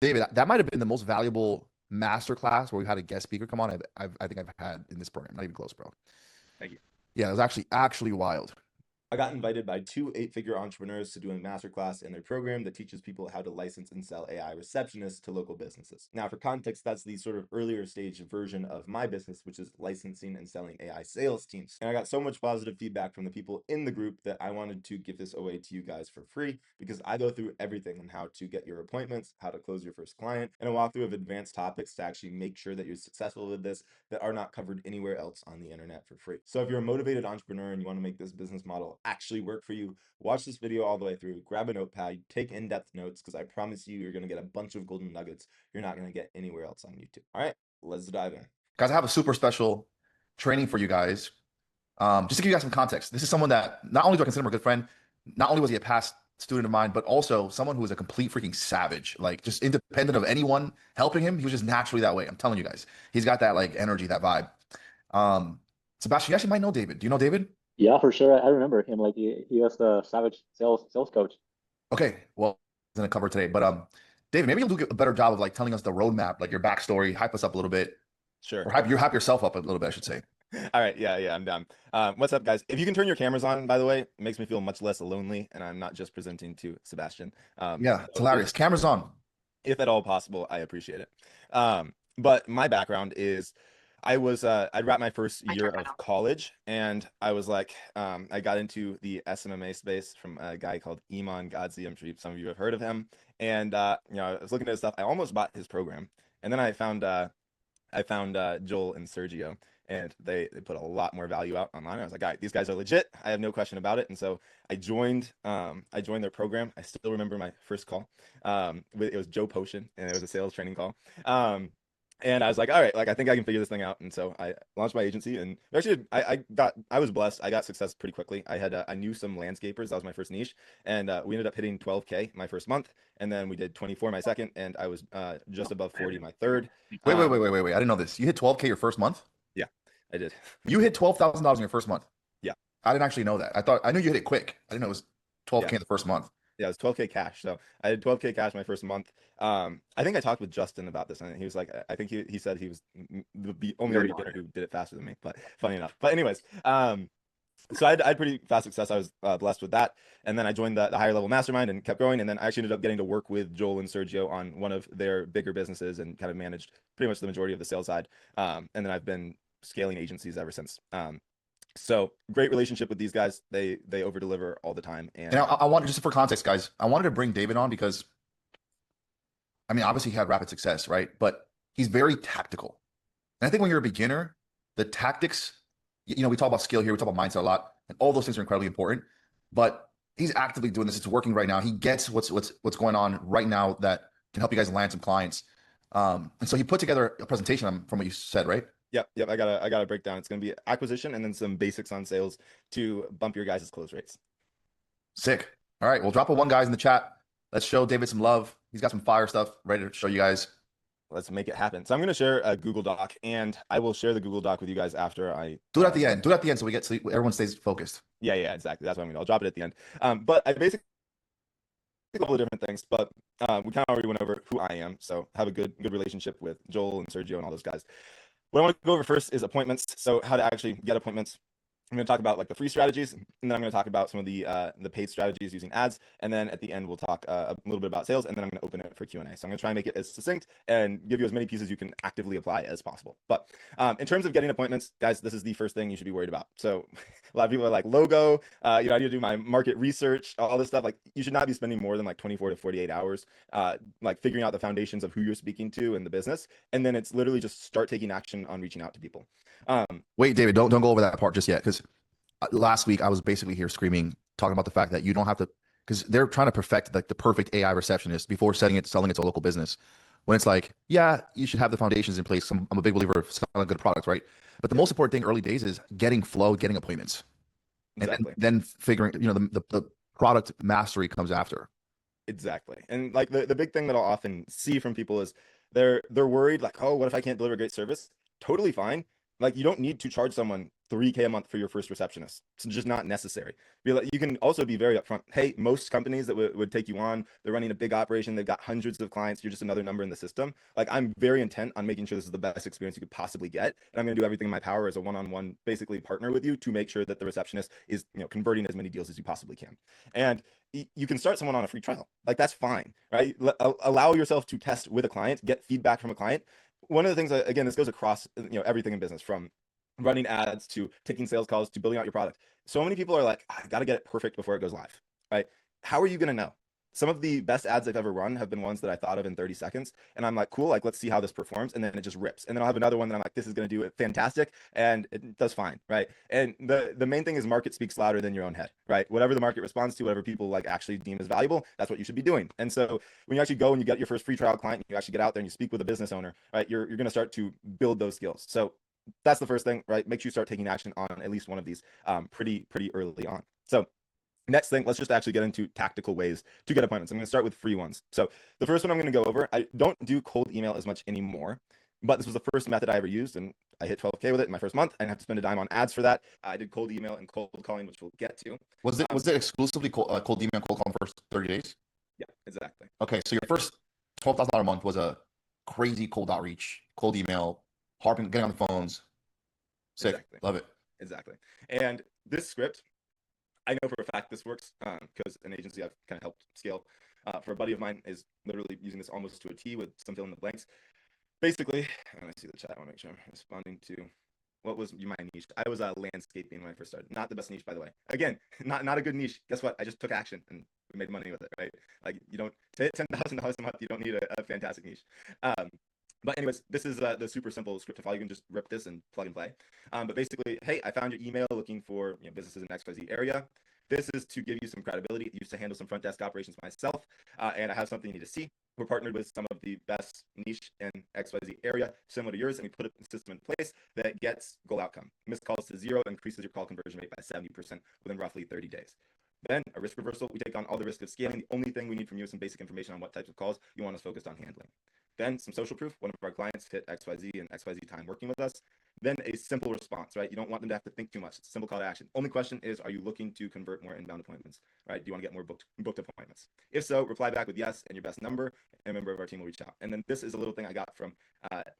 David, that might have been the most valuable masterclass where we had a guest speaker come on. I think I've had in this program. Not even close, bro. Thank you. Yeah, it was actually wild. I got invited by two eight-figure entrepreneurs to do a masterclass in their program that teaches people how to license and sell AI receptionists to local businesses. Now, for context, that's the sort of earlier stage version of my business, which is licensing and selling AI sales teams. And I got so much positive feedback from the people in the group that I wanted to give this away to you guys for free, because I go through everything on how to get your appointments, how to close your first client, and a walkthrough of advanced topics to actually make sure that you're successful with this that are not covered anywhere else on the internet for free. So if you're a motivated entrepreneur and you want to make this business model actually work for you, watch this video all the way through, grab a notepad, take in-depth notes, because I promise you, you're going to get a bunch of golden nuggets you're not going to get anywhere else on YouTube. All right, let's dive in. Guys, I have a super special training for you guys. Just to give you guys some context, this is someone that not only do I consider him a good friend, not only was he a past student of mine, but also someone who is a complete freaking savage, like just independent of anyone helping him. He was just naturally that way. I'm telling you guys, he's got that like energy, that vibe. Sebastian, you actually might know David. Do you know David? Yeah, for sure. I remember him. Like he was the Savage sales coach. Okay, well, I'm gonna cover today, but David, maybe you'll do a better job of like telling us the roadmap, like your backstory, hype us up a little bit, Sure. or hype yourself up a little bit, I should say. All right, yeah, I'm down. What's up, guys? If you can turn your cameras on, by the way, it makes me feel much less lonely, and I'm not just presenting to Sebastian. Yeah, it's So hilarious. Cameras on. if at all possible, I appreciate it. But my background is I'd wrapped my first year of college, and I was like, I got into the SMMA space from a guy called Iman Gadzhi. I'm sure some of you have heard of him. And I was looking at his stuff. I almost bought his program, and then I found Joel and Sergio, and they put a lot more value out online. I was like, all right, these guys are legit. I have no question about it. And so I joined their program. I still remember my first call. It was Joe Potion, and it was a sales training call. And I was like, all right, like I think I can figure this thing out. And so I launched my agency, and actually I was blessed. I got success pretty quickly. I knew some landscapers. That was my first niche, and we ended up hitting 12K my first month, and then we did 24 my second, and I was just above 40 my third. Wait. I didn't know this. You hit 12K your first month? Yeah, I did. You hit $12,000 in your first month. Yeah. I didn't actually know that. I knew you hit it quick. I didn't know it was 12K Yeah. in the first month. Yeah, it was 12K cash. So I had 12K cash my first month. I think I talked with Justin about this, and he was like, I think he said he was the only beginner who did it faster than me, but funny enough. But anyways, so I had pretty fast success. I was blessed with that. And then I joined the higher level mastermind and kept growing. And then I actually ended up getting to work with Joel and Sergio on one of their bigger businesses and kind of managed pretty much the majority of the sales side. And then I've been scaling agencies ever since. So great relationship with these guys. They over deliver all the time. And I wanted, just for context, guys, I wanted to bring David on because, I mean, obviously he had rapid success, right? But he's very tactical. And I think when you're a beginner, the tactics, we talk about skill here, we talk about mindset a lot, and all those things are incredibly important. But he's actively doing this. It's working right now. He gets what's going on right now that can help you guys land some clients. And so he put together a presentation from what you said, right? Yep. I got a breakdown. It's going to be acquisition and then some basics on sales to bump your guys' close rates. Sick. All right, we'll drop a one guys in the chat. Let's show David some love. He's got some fire stuff ready to show you guys. Let's make it happen. So I'm going to share a Google Doc, and I will share the Google Doc with you guys after I do it at the end. Do it at the end so everyone stays focused. Yeah, exactly. That's what I'm going to. I'll drop it at the end. But I basically a couple of different things, but we kind of already went over who I am. So have a good relationship with Joel and Sergio and all those guys. What I want to go over first is appointments. So how to actually get appointments. I'm going to talk about like the free strategies, and then I'm going to talk about some of the paid strategies using ads, and then at the end we'll talk a little bit about sales, and then I'm going to open it for Q&A. So I'm going to try and make it as succinct and give you as many pieces you can actively apply as possible. But in terms of getting appointments, guys, this is the first thing you should be worried about. So a lot of people are like, logo, I need to do my market research, all this stuff. Like you should not be spending more than like 24 to 48 hours like figuring out the foundations of who you're speaking to in the business, and then it's literally just start taking action on reaching out to people. Wait, David, don't go over that part just yet, because last week I was basically here screaming, talking about the fact that you don't have to, because they're trying to perfect like the perfect AI receptionist before selling it to a local business. When it's like, yeah, you should have the foundations in place. I'm a big believer of selling good products, right? But the most important thing early days is getting flow, getting appointments, Exactly. and then figuring, the product mastery comes after. Exactly. And like the big thing that I'll often see from people is they're worried like, oh, what if I can't deliver great service? Totally fine. Like you don't need to charge someone 3K a month for your first receptionist. It's just not necessary. You can also be very upfront. Hey, most companies that would take you on, they're running a big operation. They've got hundreds of clients. You're just another number in the system. Like, I'm very intent on making sure this is the best experience you could possibly get. And I'm going to do everything in my power as a one-on-one, basically partner with you to make sure that the receptionist is, converting as many deals as you possibly can. And you can start someone on a free trial. Like, that's fine, right? Allow yourself to test with a client, get feedback from a client. One of the things, again, this goes across, everything in business, from running ads to taking sales calls to building out your product. So many people are like, I got to get it perfect before it goes live, right? How are you going to know? Some of the best ads I've ever run have been ones that I thought of in 30 seconds. And I'm like, cool, like, let's see how this performs. And then it just rips. And then I'll have another one that I'm like, this is going to do it fantastic. And it does fine, right? And the main thing is market speaks louder than your own head, right? Whatever the market responds to, whatever people like actually deem as valuable, that's what you should be doing. And so when you actually go and you get your first free trial client, you actually get out there and you speak with a business owner, right? You're going to start to build those skills. So that's the first thing, right? Make sure you start taking action on at least one of these pretty early on. So next thing, let's just actually get into tactical ways to get appointments. I'm going to start with free ones. So the first one I'm going to go over, I don't do cold email as much anymore, but this was the first method I ever used, and I hit 12K with it in my first month. I didn't have to spend a dime on ads for that. I did cold email and cold calling, which we'll get to. Was it exclusively cold email and cold call first 30 days? Yeah, exactly. Okay, so your first $12,000 a month was a crazy cold outreach, cold email, harping, getting on the phones. Sick. Exactly. Love it. Exactly. And this script, I know for a fact this works because an agency I've kind of helped scale for a buddy of mine is literally using this almost to a T with some fill in the blanks. Basically, I see the chat. I want to make sure I'm responding to what was my niche. I was landscaping when I first started. Not the best niche, by the way. Again, not a good niche. Guess what? I just took action and we made money with it, right? Like, you don't, to hit $10,000 a month, you don't need a fantastic niche. But anyways, this is the super simple script to follow. You can just rip this and plug and play. But basically, hey, I found your email looking for businesses in XYZ area. This is to give you some credibility. I used to handle some front desk operations myself, and I have something you need to see. We're partnered with some of the best niche in XYZ area, similar to yours, and we put a system in place that gets goal outcome. Missed calls to 0, increases your call conversion rate by 70% within roughly 30 days. Then a risk reversal, we take on all the risk of scaling. The only thing we need from you is some basic information on what types of calls you want us focused on handling. Then some social proof. One of our clients hit XYZ and XYZ time working with us. Then a simple response, right? You don't want them to have to think too much. It's a simple call to action. Only question is, are you looking to convert more inbound appointments, right? Do you want to get more booked appointments? If so, reply back with yes and your best number, and a member of our team will reach out. And then this is a little thing I got from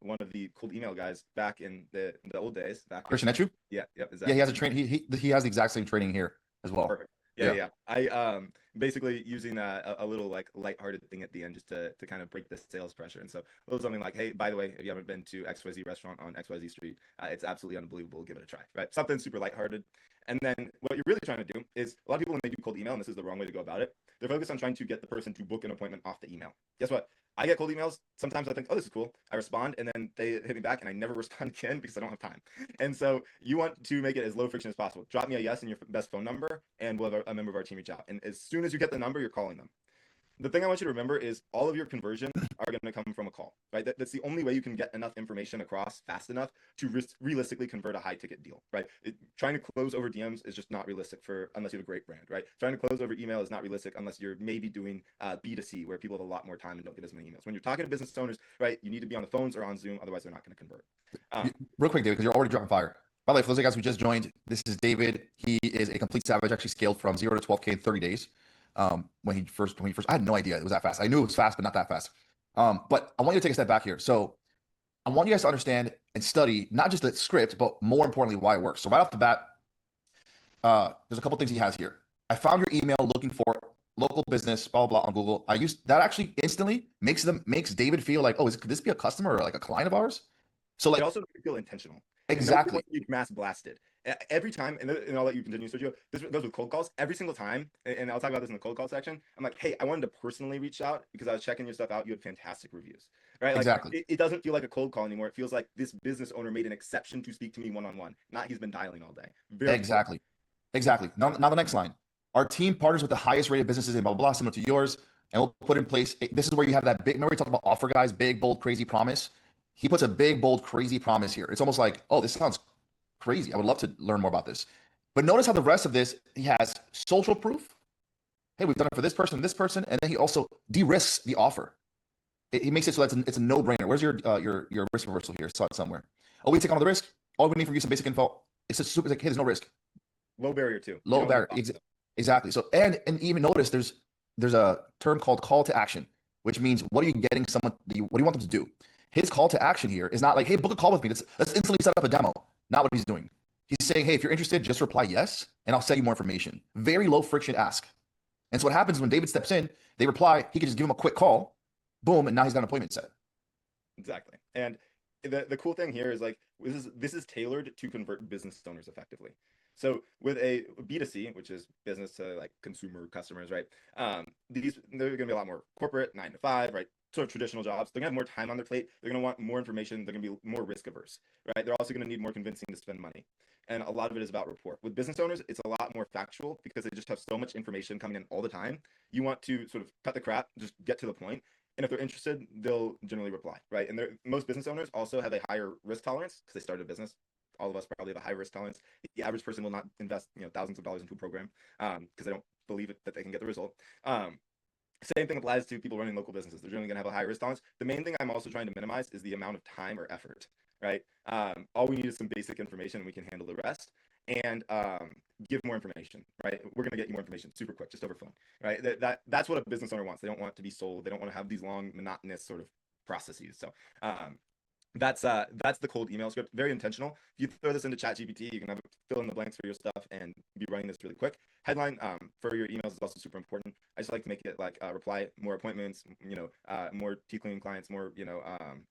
one of the cold email guys back in the old days. Christian Etchu? Yeah, exactly. Yeah, he has a train. He has the exact same training here as well. Perfect. Yeah. I basically using a little like lighthearted thing at the end just to kind of break the sales pressure. And so a little something like, hey, by the way, if you haven't been to XYZ restaurant on XYZ Street, it's absolutely unbelievable. Give it a try, right? Something super lighthearted. And then what you're really trying to do is, a lot of people, when they do cold email, and this is the wrong way to go about it, they're focused on trying to get the person to book an appointment off the email. Guess what? I get cold emails. Sometimes I think, oh, this is cool. I respond, and then they hit me back, and I never respond again because I don't have time. And so you want to make it as low friction as possible. Drop me a yes and your best phone number, and we'll have a member of our team reach out. And as soon as you get the number, you're calling them. The thing I want you to remember is all of your conversion are going to come from a call, right? That's the only way you can get enough information across fast enough to realistically convert a high ticket deal, right? Trying to close over DMs is just not realistic unless you have a great brand, right? Trying to close over email is not realistic unless you're maybe doing B2C where people have a lot more time and don't get as many emails. When you're talking to business owners, right, you need to be on the phones or on Zoom, otherwise they're not going to convert. Real quick, David, because you're already dropping fire. By the way, for those guys who just joined, this is David. He is a complete savage, actually scaled from 0 to 12K in 30 days. When he first, I had no idea it was that fast. I knew it was fast, but not that fast. But I want you to take a step back here. So I want you guys to understand and study not just the script, but more importantly, why it works. So right off the bat, there's a couple things he has here. I found your email looking for local business, blah, blah, blah on Google. I used that actually instantly makes David feel like, oh, could this be a customer or like a client of ours? So like, it also makes you feel intentional. Exactly. You mass blasted every time, and I'll let you continue, Sergio. This goes with cold calls every single time, and I'll talk about this in the cold call section. I'm like, hey, I wanted to personally reach out because I was checking your stuff out. You had fantastic reviews, right? Like, exactly. It doesn't feel like a cold call anymore. It feels like this business owner made an exception to speak to me one-on-one. Not he's been dialing all day. Exactly. Now the next line. Our team partners with the highest rated businesses in blah, blah, blah, similar to yours, and we'll put in place. This is where you have that big. Remember we talked about offer guys, big, bold, crazy promise. He puts a big, bold, crazy promise here. It's almost like, oh, this sounds crazy. I would love to learn more about this. But notice how the rest of this, he has social proof. Hey, we've done it for this person, and then he also de-risks the offer. He makes it so that it's a no-brainer. Where's your risk reversal here? Saw it somewhere. Oh, we take on the risk. All we need from you is some basic info. It's a super like, hey, there's no risk, Low barrier too. You low don't need barrier. lots, so. Exactly. So and even notice there's a term called call to action, which means what are you getting someone? What do you want them to do? His call to action here is not like, hey, book a call with me. Let's instantly set up a demo. Not what he's doing. He's saying, hey, if you're interested, just reply yes, and I'll send you more information. Very low friction ask. And so what happens when David steps in, they reply, he can just give him a quick call, boom, and now he's got an appointment set. Exactly. And the cool thing here is like this is tailored to convert business owners effectively. So with a B2C, which is business to like consumer customers, right? They're going to be a lot more corporate, 9 to 5, right? Sort of traditional jobs. They're going to have more time on their plate. They're going to want more information. They're going to be more risk averse, right? They're also going to need more convincing to spend money. And a lot of it is about rapport. With business owners, it's a lot more factual because they just have so much information coming in all the time. You want to sort of cut the crap, just get to the point. And if they're interested, they'll generally reply, right? And most business owners also have a higher risk tolerance because they started a business. All of us probably have a high risk tolerance. The average person will not invest, thousands of dollars into a program because they don't believe that they can get the result. Same thing applies to people running local businesses. They're generally going to have a high risk tolerance. The main thing I'm also trying to minimize is the amount of time or effort, right? All we need is some basic information and we can handle the rest. And give more information, right? We're going to get you more information super quick, just over phone, right? That's what a business owner wants. They don't want to be sold. They don't want to have these long, monotonous sort of processes. So that's the cold email script. Very intentional. If you throw this into ChatGPT, you can have it fill in the blanks for your stuff and be running this really quick. Headline for your emails is also super important. I just like to make it like reply more appointments, more teeth cleaning clients, more,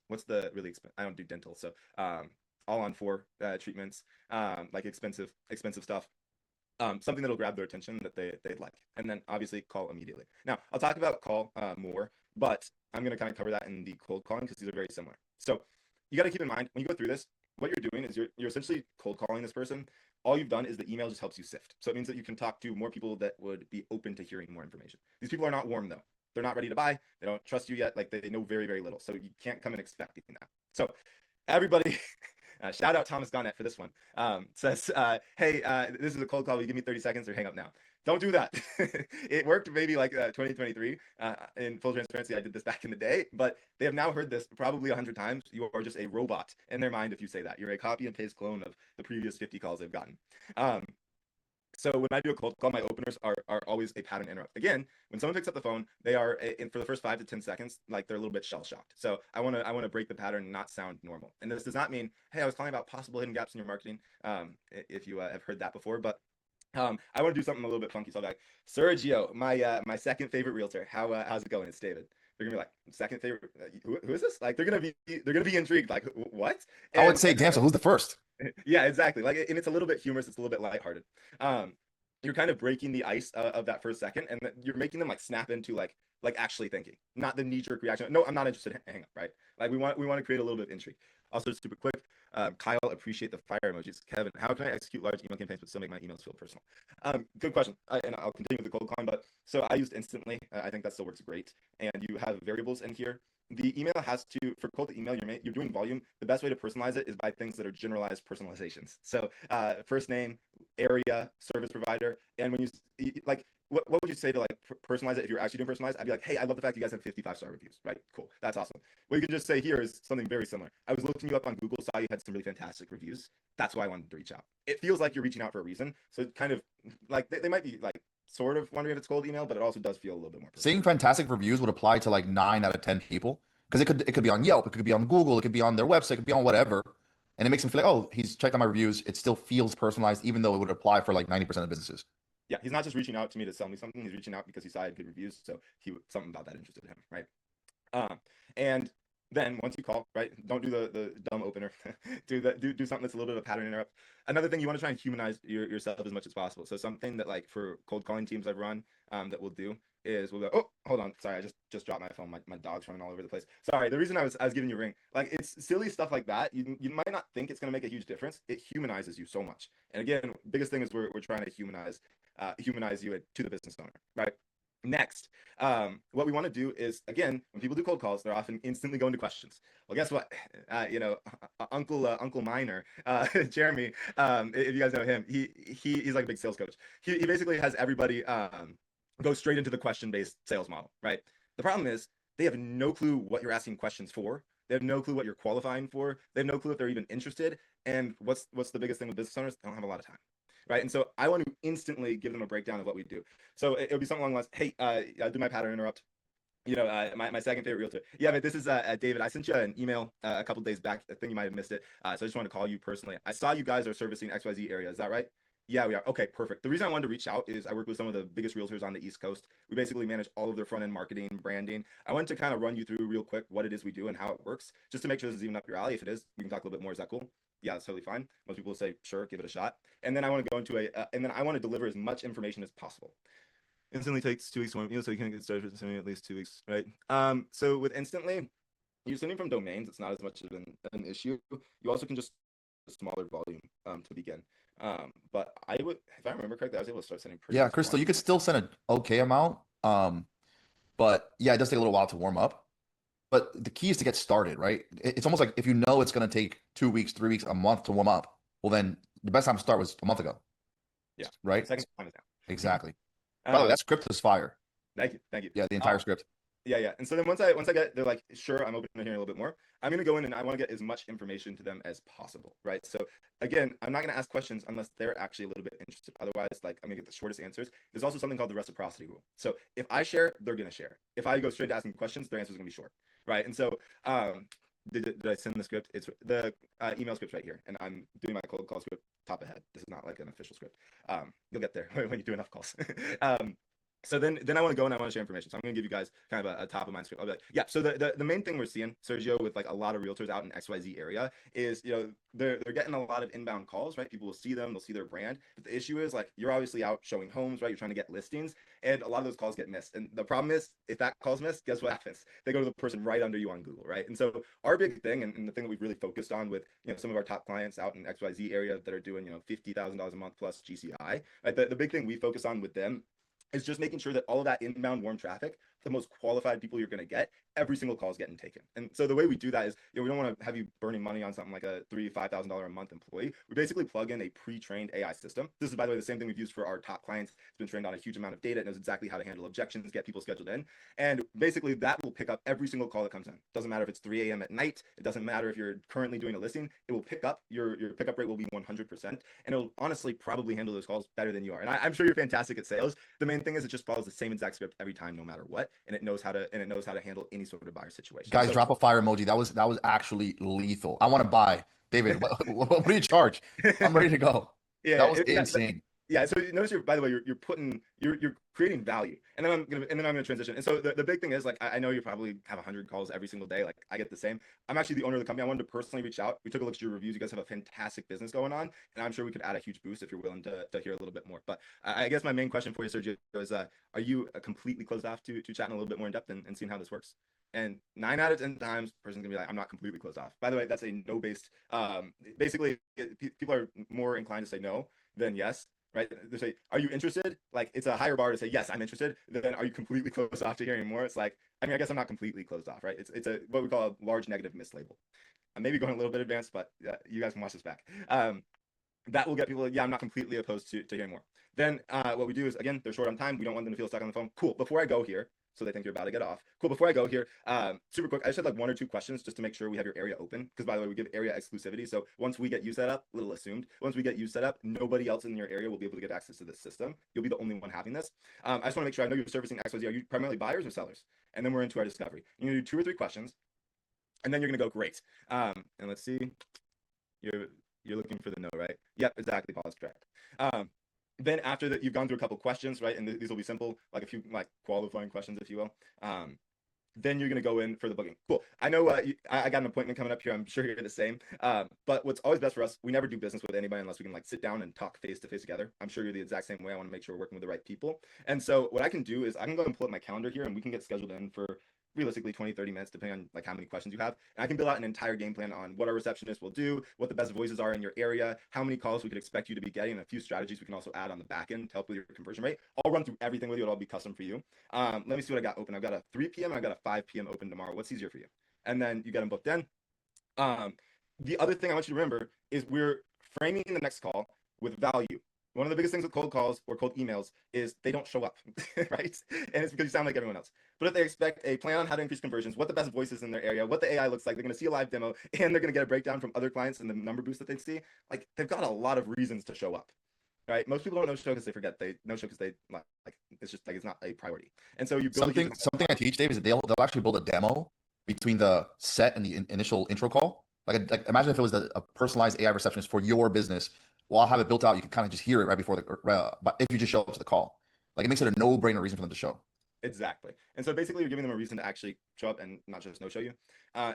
what's the really expensive? I don't do dental, so all on 4 treatments, like expensive stuff. Something that'll grab their attention that they'd like. And then obviously call immediately. Now, I'll talk about call more, but I'm going to kind of cover that in the cold calling because these are very similar. So you got to keep in mind when you go through this, what you're doing is you're essentially cold calling this person. All you've done is the email just helps you sift. So it means that you can talk to more people that would be open to hearing more information. These people are not warm though. They're not ready to buy. They don't trust you yet. Like they know very, very little. So you can't come in expecting that. So everybody, shout out Thomas Garnett for this one. Says, hey, this is a cold call. Will you give me 30 seconds or hang up now? Don't do that. It worked maybe like 2023. In full transparency, I did this back in the day, but they have now heard this probably 100 times. You are just a robot in their mind if you say that. You're a copy and paste clone of the previous 50 calls they've gotten. So when I do a cold call, my openers are always a pattern interrupt. Again, when someone picks up the phone, they are for the first 5 to 10 seconds, like they're a little bit shell shocked. So I want to break the pattern and not sound normal. And this does not mean, hey, I was calling about possible hidden gaps in your marketing. If you have heard that before, but I want to do something a little bit funky. So I'll be like, Sergio, my second favorite realtor. How's it going? It's David. They're gonna be like, second favorite. Who is this? Like they're gonna be intrigued. Like what? And, I would say, damn. So who's the first? Yeah, exactly. Like, and it's a little bit humorous. It's a little bit lighthearted. You're kind of breaking the ice of that first second, and you're making them like snap into like actually thinking, not the knee-jerk reaction. No, I'm not interested. Hang up, right? Like we want to create a little bit of intrigue. Also, just super quick. Kyle, appreciate the fire emojis. Kevin, how can I execute large email campaigns but still make my emails feel personal? Good question. And I'll continue with the cold calling. But so I used instantly. I think that still works great. And you have variables in here. The email has to, for cold email, you're doing volume. The best way to personalize it is by things that are generalized personalizations. So first name, area, service provider. And when you like, what would you say to like personalize it if you're actually doing personalized? I'd be like, hey, I love the fact you guys have 55-star reviews, right? Cool. That's awesome. What you can just say here is something very similar. I was looking you up on Google, saw you had some really fantastic reviews. That's why I wanted to reach out. It feels like you're reaching out for a reason. So it kind of like they might be like sort of wondering if it's cold email, but it also does feel a little bit more personal. Saying fantastic reviews would apply to like 9 out of 10 people because it could be on Yelp, it could be on Google, it could be on their website, it could be on whatever. And it makes them feel like, oh, he's checked out my reviews. It still feels personalized, even though it would apply for like 90% of businesses. Yeah, he's not just reaching out to me to sell me something. He's reaching out because he saw I had good reviews, so something about that interested him, right? And then once you call, right, don't do the dumb opener. do something that's a little bit of a pattern interrupt. Another thing, you want to try and humanize yourself as much as possible. So something that like for cold calling teams I've run that we'll do is we'll go, oh, hold on, sorry, I just dropped my phone. My dog's running all over the place. Sorry, the reason I was giving you a ring, like it's silly stuff like that. You might not think it's gonna make a huge difference. It humanizes you so much. And again, biggest thing is we're trying to humanize you to the business owner, right? Next, what we want to do is, again, when people do cold calls, they're often instantly going to questions. Well, guess what? Uncle Miner, Jeremy, if you guys know him, he's like a big sales coach. He basically has everybody go straight into the question-based sales model, right? The problem is they have no clue what you're asking questions for. They have no clue what you're qualifying for. They have no clue if they're even interested. And what's the biggest thing with business owners? They don't have a lot of time. Right. And so I want to instantly give them a breakdown of what we do. So it would be something along the lines, hey, I'll do my pattern interrupt. My second favorite realtor. Yeah, but this is David. I sent you an email a couple days back. I think you might have missed it. So I just want to call you personally. I saw you guys are servicing XYZ area. Is that right? Yeah, we are. Okay, perfect. The reason I wanted to reach out is I work with some of the biggest realtors on the East Coast. We basically manage all of their front end marketing, branding. I wanted to kind of run you through real quick what it is we do and how it works, just to make sure this is even up your alley. If it is, we can talk a little bit more. Is that cool? Yeah, that's totally fine. Most people will say, sure, give it a shot. And then I want to go into and then I want to deliver as much information as possible. Instantly takes 2 weeks, so you can get started with at least 2 weeks, right? So with instantly, you're sending from domains, it's not as much of an issue. You also can just a smaller volume to begin. But I would, if I remember correctly, I was able to start sending pretty Yeah, Crystal, you could still send an okay amount. But yeah, it does take a little while to warm up. But the key is to get started, right? It's almost like if you know it's going to take 2 weeks, 3 weeks, a month to warm up, well, then the best time to start was a month ago. Yeah. Right? Second time is now. Exactly. By the way, that script is fire. Thank you. Yeah, the entire script. Yeah. And so then once I get, they're like, sure, I'm open to hearing a little bit more. I'm going to go in and I want to get as much information to them as possible, right? So again, I'm not going to ask questions unless they're actually a little bit interested. Otherwise, like I'm going to get the shortest answers. There's also something called the reciprocity rule. So if I share, they're going to share. If I go straight to asking questions, their answer is going to be short, right? And so did I send the script? It's the email script right here, and I'm doing my cold call script top ahead. This is not like an official script. You'll get there when you do enough calls. So then I want to go and I want to share information. So I'm going to give you guys kind of a top of mind script. I'll be like, yeah. So the main thing we're seeing, Sergio, with like a lot of realtors out in XYZ area is, they're getting a lot of inbound calls, right? People will see them, they'll see their brand. But the issue is like, you're obviously out showing homes, right? You're trying to get listings, and a lot of those calls get missed. And the problem is, if that call's missed, guess what happens? They go to the person right under you on Google, right? And so our big thing, and the thing that we've really focused on with, some of our top clients out in XYZ area that are doing, $50,000 a month plus GCI, right? The big thing we focus on with them is just making sure that all of that inbound warm traffic, the most qualified people you're going to get, every single call is getting taken. And so the way we do that is, we don't want to have you burning money on something like a $3,000-$5,000 a month employee. We basically plug in a pre-trained AI system. This is, by the way, the same thing we've used for our top clients. It's been trained on a huge amount of data. It knows exactly how to handle objections, get people scheduled in. And basically that will pick up every single call that comes in. Doesn't matter if it's 3 a.m. at night. It doesn't matter if you're currently doing a listing. It will pick up. Your pickup rate will be 100%. And it'll honestly probably handle those calls better than you are. And I'm sure you're fantastic at sales. The main thing is it just follows the same exact script every time, no matter what. And it knows how to handle any sort of buyer situation. Guys, drop a fire emoji. That was actually lethal. I want to buy. David, what do you charge? I'm ready to go. Yeah, that was insane. Yeah, so notice by the way, you're creating value, and then I'm gonna transition. And so the big thing is, like, I know you probably have 100 calls every single day. Like, I get the same. I'm actually the owner of the company. I wanted to personally reach out. We took a look at your reviews. You guys have a fantastic business going on, and I'm sure we could add a huge boost if you're willing to hear a little bit more. But I guess my main question for you, Sergio, is are you completely closed off to chatting a little bit more in depth and seeing how this works? And 9 out of 10 times, the person's gonna be like, I'm not completely closed off. By the way, that's a no based. Basically, people are more inclined to say no than yes. Right? They say, are you interested? Like, it's a higher bar to say, yes, I'm interested. Then are you completely closed off to hearing more? It's like, I guess I'm not completely closed off, right? It's a what we call a large negative mislabel. I may be going a little bit advanced, but you guys can watch this back. That will get people, yeah, I'm not completely opposed to hearing more. Then what we do is, again, they're short on time. We don't want them to feel stuck on the phone. Cool. Before I go here, so they think you're about to get off. Cool. Before I go here, super quick, I just had like 1 or 2 questions just to make sure we have your area open. Because by the way, we give area exclusivity. So once we get you set up, little assumed, once we get you set up, nobody else in your area will be able to get access to this system. You'll be the only one having this. I just want to make sure I know you're servicing XYZ. Are you primarily buyers or sellers? And then we're into our discovery. You're going to do 2 or 3 questions. And then you're going to go, great. And let's see. You're looking for the no, right? Yep, exactly. Paul is correct. Then after that, you've gone through a couple questions, right? And these will be simple, like a few like qualifying questions, if you will. Then you're going to go in for the booking. Cool. I know I got an appointment coming up here. I'm sure you're the same. But what's always best for us, we never do business with anybody unless we can like sit down and talk face to face together. I'm sure you're the exact same way. I want to make sure we're working with the right people. And so what I can do is I can go and pull up my calendar here and we can get scheduled in for realistically 20-30 minutes depending on like how many questions you have, and I can build out an entire game plan on what our receptionist will do, what the best voices are in your area, how many calls we could expect you to be getting, and a few strategies we can also add on the back end to help with your conversion rate. I'll run through everything with you. It'll all be custom for you. Let me see what I got open. I've got a 3 p.m. I got a 5 p.m. open tomorrow. What's easier for you? And then you got them booked in. The other thing I want you to remember is we're framing the next call with value, one of the biggest things with cold calls or cold emails is they don't show up, right? And it's because you sound like everyone else. But if they expect a plan on how to increase conversions, what the best voice is in their area, what the AI looks like, they're going to see a live demo, and they're going to get a breakdown from other clients and the number boost that they see. Like they've got a lot of reasons to show up, right? Most people don't no show because they forget. They no show because they like it's just like it's not a priority. And so you build something I teach, Dave, is that they'll actually build a demo between the set and the initial intro call. Like imagine if it was a personalized AI receptionist for your business. Well, I'll have it built out. You can kind of just hear it right before but if you just show up to the call, like it makes it a no-brainer reason for them to show. Exactly. And so basically you're giving them a reason to actually show up and not just no show you.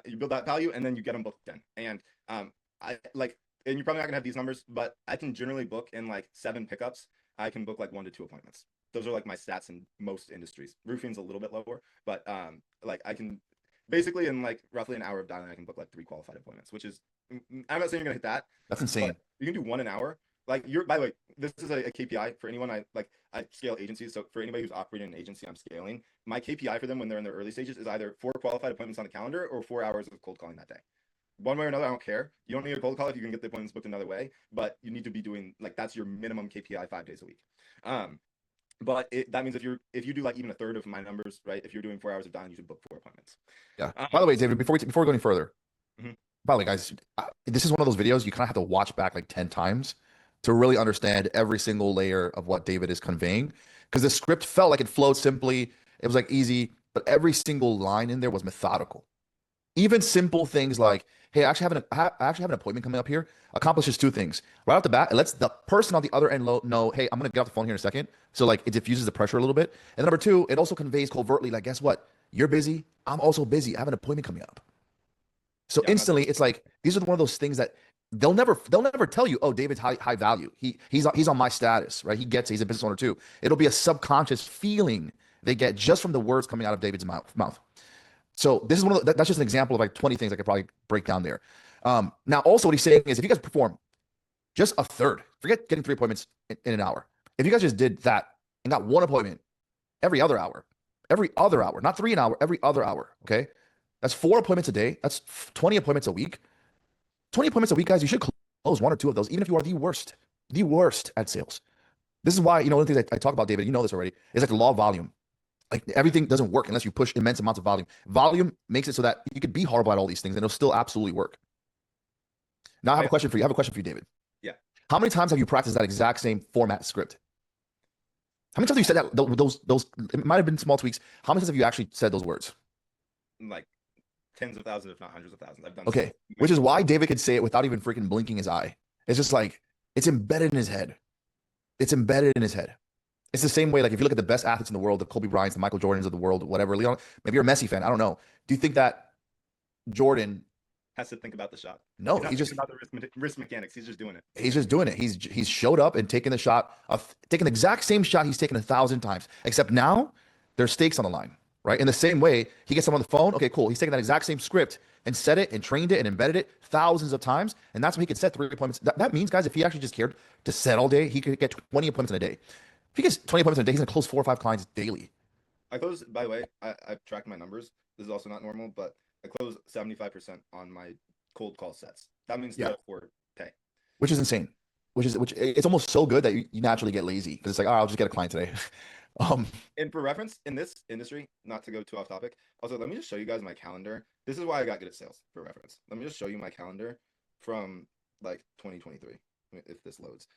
You build that value and then you get them booked in. And I like, and you're probably not gonna have these numbers, but I can generally book in like 7 pickups. I can book like 1 to 2 appointments. Those are like my stats in most industries. Roofing's a little bit lower, but like I can basically in like roughly an hour of dialing, I can book like 3 qualified appointments, which is, I'm not saying you're gonna hit that. That's insane. You can do 1 an hour. Like you're, by the way, this is a KPI for anyone. I scale agencies. So for anybody who's operating an agency, I'm scaling. My KPI for them when they're in their early stages is either 4 qualified appointments on the calendar or 4 hours of cold calling that day. One way or another, I don't care. You don't need a cold call if you can get the appointments booked another way, but you need to be doing like that's your minimum KPI 5 days a week. But that means if you do like even a third of my numbers, right? If you're doing 4 hours of dialing, you should book 4 appointments. Yeah. By the way, David, before we go any further, Mhm. by the way, guys, this is one of those videos you kind of have to watch back like 10 times to really understand every single layer of what David is conveying. Because the script felt like it flowed simply, it was like easy, but every single line in there was methodical. Even simple things like, hey, I actually have an appointment coming up here, accomplishes 2 things. Right off the bat, it lets the person on the other end know, hey, I'm gonna get off the phone here in a second. So like it diffuses the pressure a little bit. And number 2, it also conveys covertly, like, guess what? You're busy. I'm also busy. I have an appointment coming up. So instantly, it's like these are one of those things that they'll never tell you, oh, David's high value. He's on my status, right? He gets it. He's a business owner too. It'll be a subconscious feeling they get just from the words coming out of David's mouth. So this is that's just an example of like 20 things I could probably break down there. Now, also what he's saying is if you guys perform just a third, forget getting 3 appointments in an hour. If you guys just did that and got 1 appointment every other hour, not 3 an hour, every other hour, okay? That's 4 appointments a day. That's 20 appointments a week. 20 appointments a week, guys, you should close 1 or 2 of those, even if you are the worst at sales. This is why, one of the things I talk about, David, you know this already, is like the law of volume. Like everything doesn't work unless you push immense amounts of volume. Volume makes it so that you could be horrible at all these things and it'll still absolutely work. Now I have a question for you, David. Yeah. How many times have you practiced that exact same format script? How many times have you said that? Those it might have been small tweaks. How many times have you actually said those words? Like tens of thousands, if not hundreds of thousands. I've done. Okay, which is why David could say it without even freaking blinking his eye. It's just like it's embedded in his head. It's embedded in his head. It's the same way, like if you look at the best athletes in the world, the Kobe Bryants, the Michael Jordans of the world, whatever. Leon, maybe you're a Messi fan. I don't know. Do you think that Jordan has to think about the shot? No, he's just about the wrist mechanics. He's just doing it. He's just doing it. He's showed up and taken the shot, taking the exact same shot he's taken 1,000 times. Except now there's stakes on the line, right? In the same way, he gets someone on the phone. Okay, cool. He's taking that exact same script and said it and trained it and embedded it thousands of times, and that's why he could set 3 appointments. That means, guys, if he actually just cared to set all day, he could get 20 appointments in a day. If he gets 20 appointments in a day, he's gonna close 4 or 5 clients daily. I close, by the way, I've tracked my numbers. This is also not normal, but I close 75% on my cold call sets. That means for pay. Which is insane. Which it's almost so good that you naturally get lazy because it's like, oh, I'll just get a client today. And for reference, in this industry, not to go too off topic, also let me just show you guys my calendar. This is why I got good at sales, for reference. Let me just show you my calendar from like 2023, if this loads.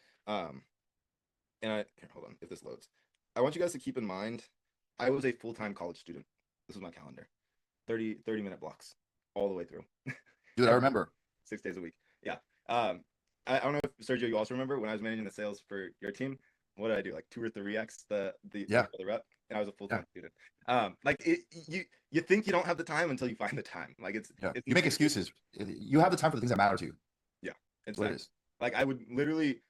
Here, hold on, if this loads. I want you guys to keep in mind, I was a full-time college student. This was my calendar. 30-minute blocks all the way through. Dude, I remember. 6 days a week. Yeah. I don't know if Sergio, you also remember when I was managing the sales for your team. What did I do? Like 2 or 3x the rep, and I was a full-time student. You think you don't have the time until you find the time. Like it's you make excuses. You have the time for the things that matter to you. Yeah, it's what it is. Like I would literally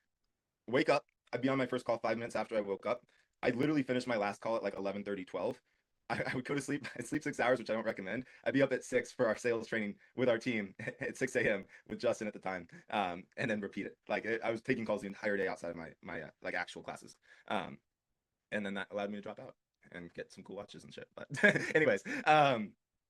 wake up. I'd be on my first call 5 minutes after I woke up. I'd literally finish my last call at like 11:30, 12. I would go to sleep. I'd sleep 6 hours, which I don't recommend. I'd be up at 6 for our sales training with our team at 6 a.m. with Justin at the time, and then repeat it. Like I was taking calls the entire day outside of my like actual classes, and then that allowed me to drop out and get some cool watches and shit. But anyways,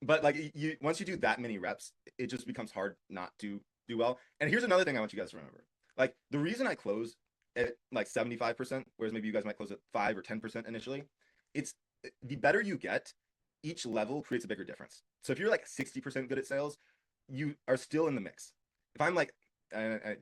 but like once you do that many reps, it just becomes hard not to do well. And here's another thing I want you guys to remember: like the reason I close at like 75%, whereas maybe you guys might close at 5 or 10% initially. It's the better you get, each level creates a bigger difference. So if you're like 60% good at sales, you are still in the mix. If I'm like,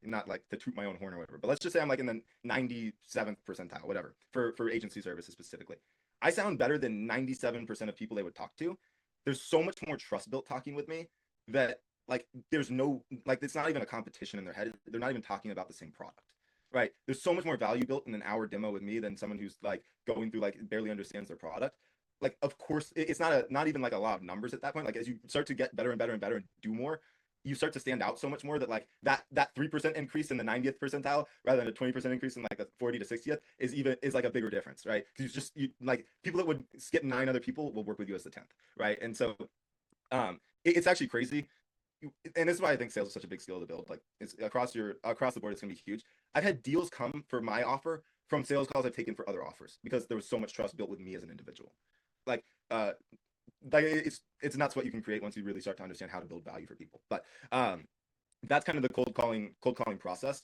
not like to toot my own horn or whatever, but let's just say I'm like in the 97th percentile, whatever, for agency services specifically. I sound better than 97% of people they would talk to. There's so much more trust built talking with me that like there's no, like it's not even a competition in their head. They're not even talking about the same product, right? There's so much more value built in an hour demo with me than someone who's like going through like barely understands their product. Like, of course, it's not even like a lot of numbers at that point. Like as you start to get better and better and better and do more, you start to stand out so much more that like that 3% increase in the 90th percentile rather than a 20% increase in like the 40 to 60th is like a bigger difference, right? Because you like people that would skip 9 other people will work with you as the 10th, right? And so it's actually crazy. And this is why I think sales is such a big skill to build. Like it's across the board, it's gonna be huge. I've had deals come for my offer from sales calls I've taken for other offers because there was so much trust built with me as an individual. Like it's nuts what you can create once you really start to understand how to build value for people. But that's kind of the cold calling process.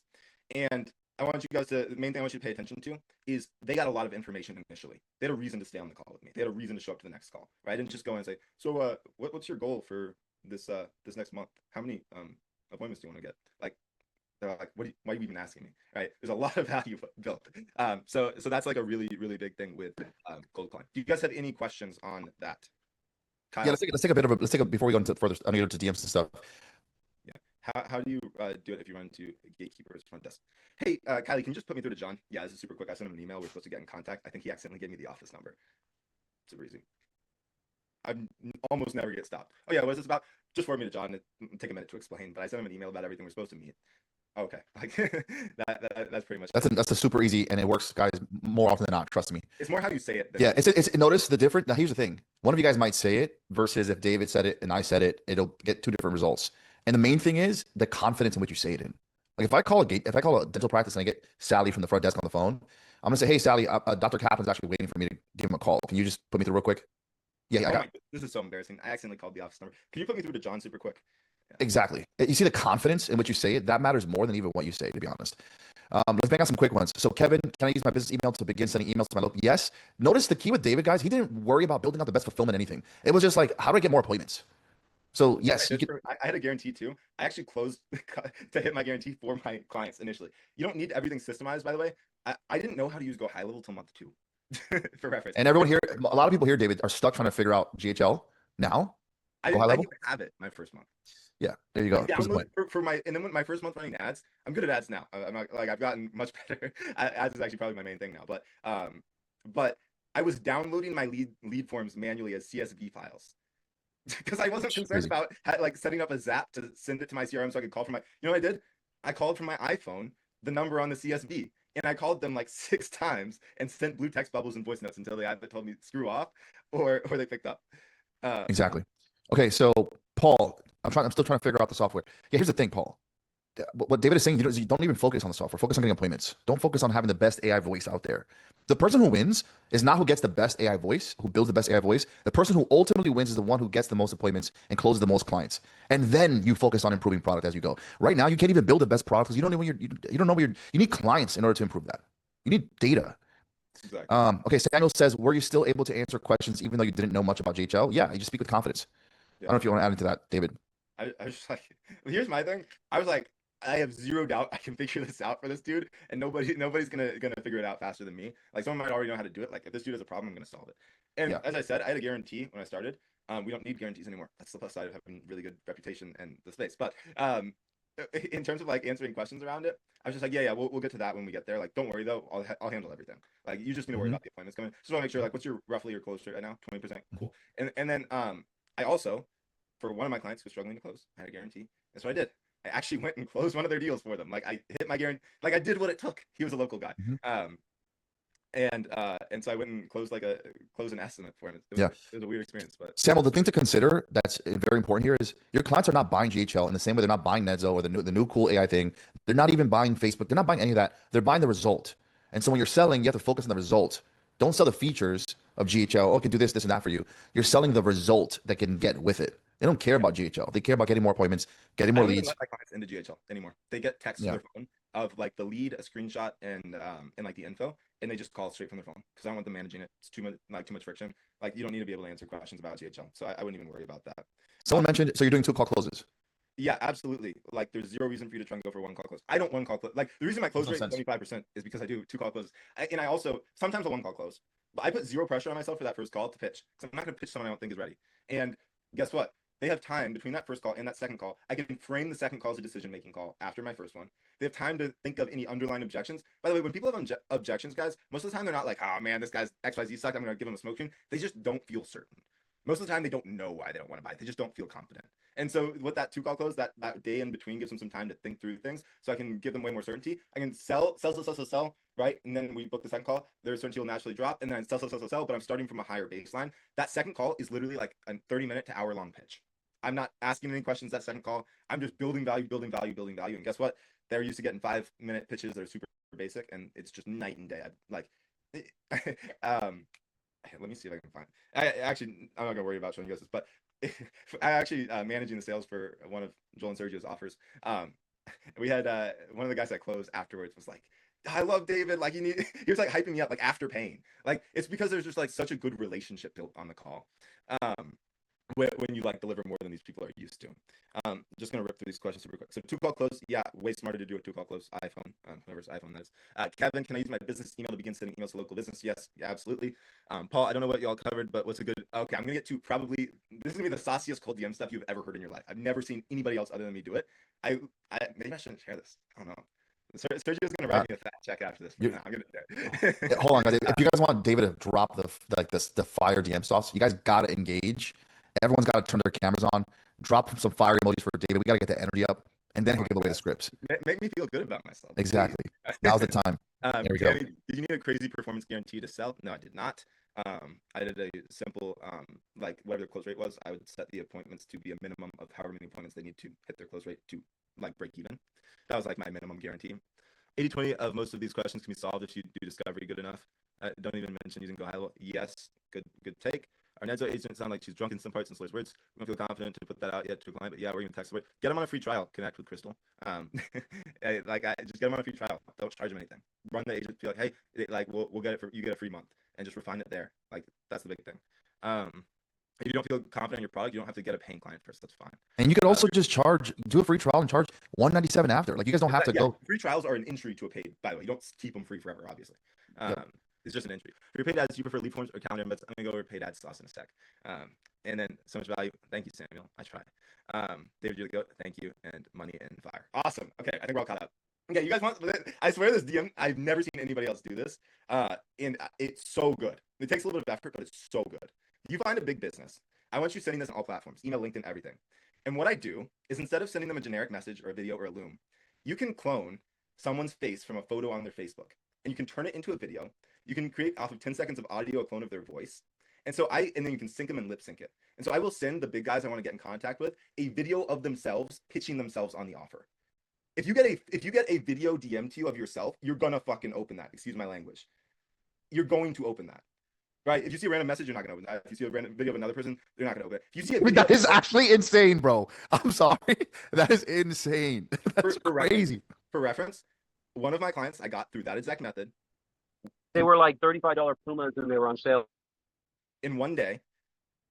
And I want you guys to, the main thing I want you to pay attention to is they got a lot of information initially. They had a reason to stay on the call with me. They had a reason to show up to the next call, right? I didn't just go and say, so what's your goal for this next month? How many appointments do you want to get? Like they're like, why are you even asking me? Right? There's a lot of value built. So that's like a really, really big thing with cold calling. Do you guys have any questions on that? Kyle? Yeah, let's take a before we go into further. I need to DMs and stuff. Yeah. How do you do it if you run into gatekeepers front desk? Hey, Kylie, can you just put me through to John? Yeah, this is super quick. I sent him an email. We're supposed to get in contact. I think he accidentally gave me the office number. Super easy. I almost never get stopped. Oh yeah, what is this about? Just forward me to John. It'll take a minute to explain, but I sent him an email about everything we're supposed to meet. Okay, like that's pretty much. That's a super easy, and it works, guys, more often than not. Trust me. It's more how you say it. Yeah, it's notice the difference. Now here's the thing: one of you guys might say it versus if David said it and I said it, it'll get 2 different results. And the main thing is the confidence in which you say it in. Like if I call a dental practice and I get Sally from the front desk on the phone, I'm gonna say, "Hey, Sally, Dr. Kaplan's actually waiting for me to give him a call. Can you just put me through real quick?" Yeah, this is so embarrassing. I accidentally called the office number. Can you put me through to John super quick? Yeah. Exactly. You see the confidence in which you say it, that matters more than even what you say, to be honest. Let's bang out some quick ones. So Kevin, can I use my business email to begin sending emails to my local? Yes. Notice the key with David, guys, he didn't worry about building out the best fulfillment anything. It was just like, how do I get more appointments? So yes, I had a guarantee too. I actually closed to hit my guarantee for my clients initially. You don't need everything systemized, by the way. I didn't know how to use Go High Level till month 2 for reference. And everyone here, a lot of people here, David, are stuck trying to figure out GHL now. I didn't have it my first month. Yeah, there you go. For my, and then when my first month running ads, I'm good at ads now. I'm not, like I've gotten much better. Ads is actually probably my main thing now. But I was downloading my lead forms manually as CSV files because I wasn't concerned about like setting up a Zap to send it to my CRM so I could call from my. You know what I did? I called from my iPhone the number on the CSV. And I called them like 6 times and sent blue text bubbles and voice notes until they either told me screw off or they picked up. Exactly. Okay, so Paul, I'm still trying to figure out the software. Yeah, here's the thing, Paul. What David is saying, you don't even focus on the software. Focus on getting appointments. Don't focus on having the best AI voice out there. The person who wins is not who gets the best AI voice, who builds the best AI voice. The person who ultimately wins is the one who gets the most appointments and closes the most clients. And then you focus on improving product as you go. Right now, you can't even build the best product because you don't know you don't know you need clients in order to improve that. You need data. Exactly. Okay, Samuel says, were you still able to answer questions even though you didn't know much about GHL? Yeah, you just speak with confidence. Yeah. I don't know if you want to add into that, David. I was just like, here's my thing. I was like, I have zero doubt I can figure this out for this dude, and nobody's gonna figure it out faster than me. Like someone might already know how to do it. Like if this dude has a problem, I'm gonna solve it. And as I said, I had a guarantee when I started. We don't need guarantees anymore. That's the plus side of having really good reputation in the space. But in terms of like answering questions around it, I was just like, yeah, we'll get to that when we get there. Like, don't worry though, I'll handle everything. Like, you just need to worry about the appointments coming. Just want to make sure, like, what's your roughly your close rate right now? 20%, cool. And then I also, for one of my clients who was struggling to close, I had a guarantee. That's what I did. I actually went and closed one of their deals for them. Like, I hit my guarantee. Like, I did what it took. He was a local guy. And so I went and closed an estimate for him. It was a weird experience, but Samuel, the thing to consider that's very important here is your clients are not buying GHL in the same way they're not buying Nedzo or the new cool AI thing. They're not even buying Facebook. They're not buying any of that. They're buying the result. And so when you're selling, you have to focus on the result. Don't sell the features of GHL. Oh, I can do this, this, and that for you. You're selling the result that can get with it. They don't care about GHL. They care about getting more appointments, getting more leads. I don't even let my clients into GHL anymore. They get text to their phone of like the lead, a screenshot, and like the info, and they just call straight from their phone because I don't want them managing it. It's too much friction. Like you don't need to be able to answer questions about GHL, so I wouldn't even worry about that. Someone mentioned, so you're doing 2 call closes. Yeah, absolutely. Like, there's zero reason for you to try and go for 1 call close. I don't 1 call close. Like, the reason my close Makes no rate is 75% is because I do 2 call closes. And I also sometimes a 1 call close, but I put zero pressure on myself for that first call to pitch because I'm not going to pitch someone I don't think is ready. And guess what? They have time between that first call and that second call. I can frame the second call as a decision-making call after my first one. They have time to think of any underlying objections. By the way, when people have objections, guys, most of the time they're not like, oh man, this guy's XYZ sucked, I'm going to give him a smoke screen. They just don't feel certain. Most of the time, they don't know why they don't want to buy it. They just don't feel confident. And so with that 2 call close, that day in between gives them some time to think through things. So I can give them way more certainty. I can sell, right? And then we book the second call. Their certainty will naturally drop. And then sell, but I'm starting from a higher baseline. That second call is literally like a 30-minute to hour-long pitch. I'm not asking any questions that second call. I'm just building value. And guess what? They're used to getting 5-minute pitches that are super basic, and it's just night and day. Let me see if I can find. I'm not gonna worry about showing you guys this, but I actually managing the sales for one of Joel and Sergio's offers. We had one of the guys that closed afterwards was like, "I love David. Like he was like hyping me up like after paying. Like it's because there's just like such a good relationship built on the call. When you like deliver more than these people are used to. Just gonna rip through these questions super quick. So 2 call close, yeah, way smarter to do a 2 call close iPhone, whoever's iPhone that is. Kevin, can I use my business email to begin sending emails to local business? Yes, yeah, absolutely. Paul, I don't know what y'all covered, but what's a good? Okay, I'm gonna get to probably this is gonna be the sauciest cold DM stuff you've ever heard in your life. I've never seen anybody else other than me do it. I maybe I shouldn't share this. I don't know. Sergio's gonna write me a fat check after this. But no, I'm gonna Yeah, hold on, guys. If you guys want David to drop the fire DM sauce, you guys gotta engage. Everyone's got to turn their cameras on. Drop some fire emojis for David. We got to get the energy up, and then he'll give away the scripts. Make me feel good about myself. Exactly. Now's the time. There we go. Did you need a crazy performance guarantee to sell? No, I did not. I did a simple, like whatever their close rate was, I would set the appointments to be a minimum of however many appointments they need to hit their close rate to like break even. That was like my minimum guarantee. 80-20 of most of these questions can be solved if you do discovery good enough. Don't even mention using Go High Level. Yes, good take. Our Nedzo agent sound like she's drunk in some parts and slurs words. We don't feel confident to put that out yet to a client, but yeah, we're even text away. Get them on a free trial. Connect with Crystal. Just get them on a free trial. Don't charge them anything. Run the agent. Be like, hey, like we'll get it for you. Get a free month and just refine it there. Like that's the big thing. If you don't feel confident in your product, you don't have to get a paying client first. That's fine. And you could also just do a free trial and charge $197 after. Like you guys don't have to go. Free trials are an entry to a paid. By the way, you don't keep them free forever, obviously. It's just an entry. For your paid ads, do you prefer lead forms or calendar embeds? I'm gonna go over paid ad sauce in a sec. And then so much value. Thank you, Samuel. I tried. David, you're the goat. Thank you. And money and fire. Awesome. Okay, I think we're all caught up. Okay, you guys want? I swear this DM. I've never seen anybody else do this. And it's so good. It takes a little bit of effort, but it's so good. You find a big business. I want you sending this on all platforms, email, LinkedIn, everything. And what I do is instead of sending them a generic message or a video or a Loom, you can clone someone's face from a photo on their Facebook, and you can turn it into a video. You can create off of 10 seconds of audio a clone of their voice. And then you can sync them and lip sync it. And so I will send the big guys I want to get in contact with a video of themselves pitching themselves on the offer. If you get a video DM to you of yourself, you're gonna fucking open that. Excuse my language. You're going to open that. Right? If you see a random message, you're not gonna open that. If you see a random video of another person, you're not gonna open it. If you see a video, that is actually insane, bro. I'm sorry. That is insane. That's crazy. For reference, one of my clients I got through that exact method. They were like $35 Pumas and they were on sale. In one day,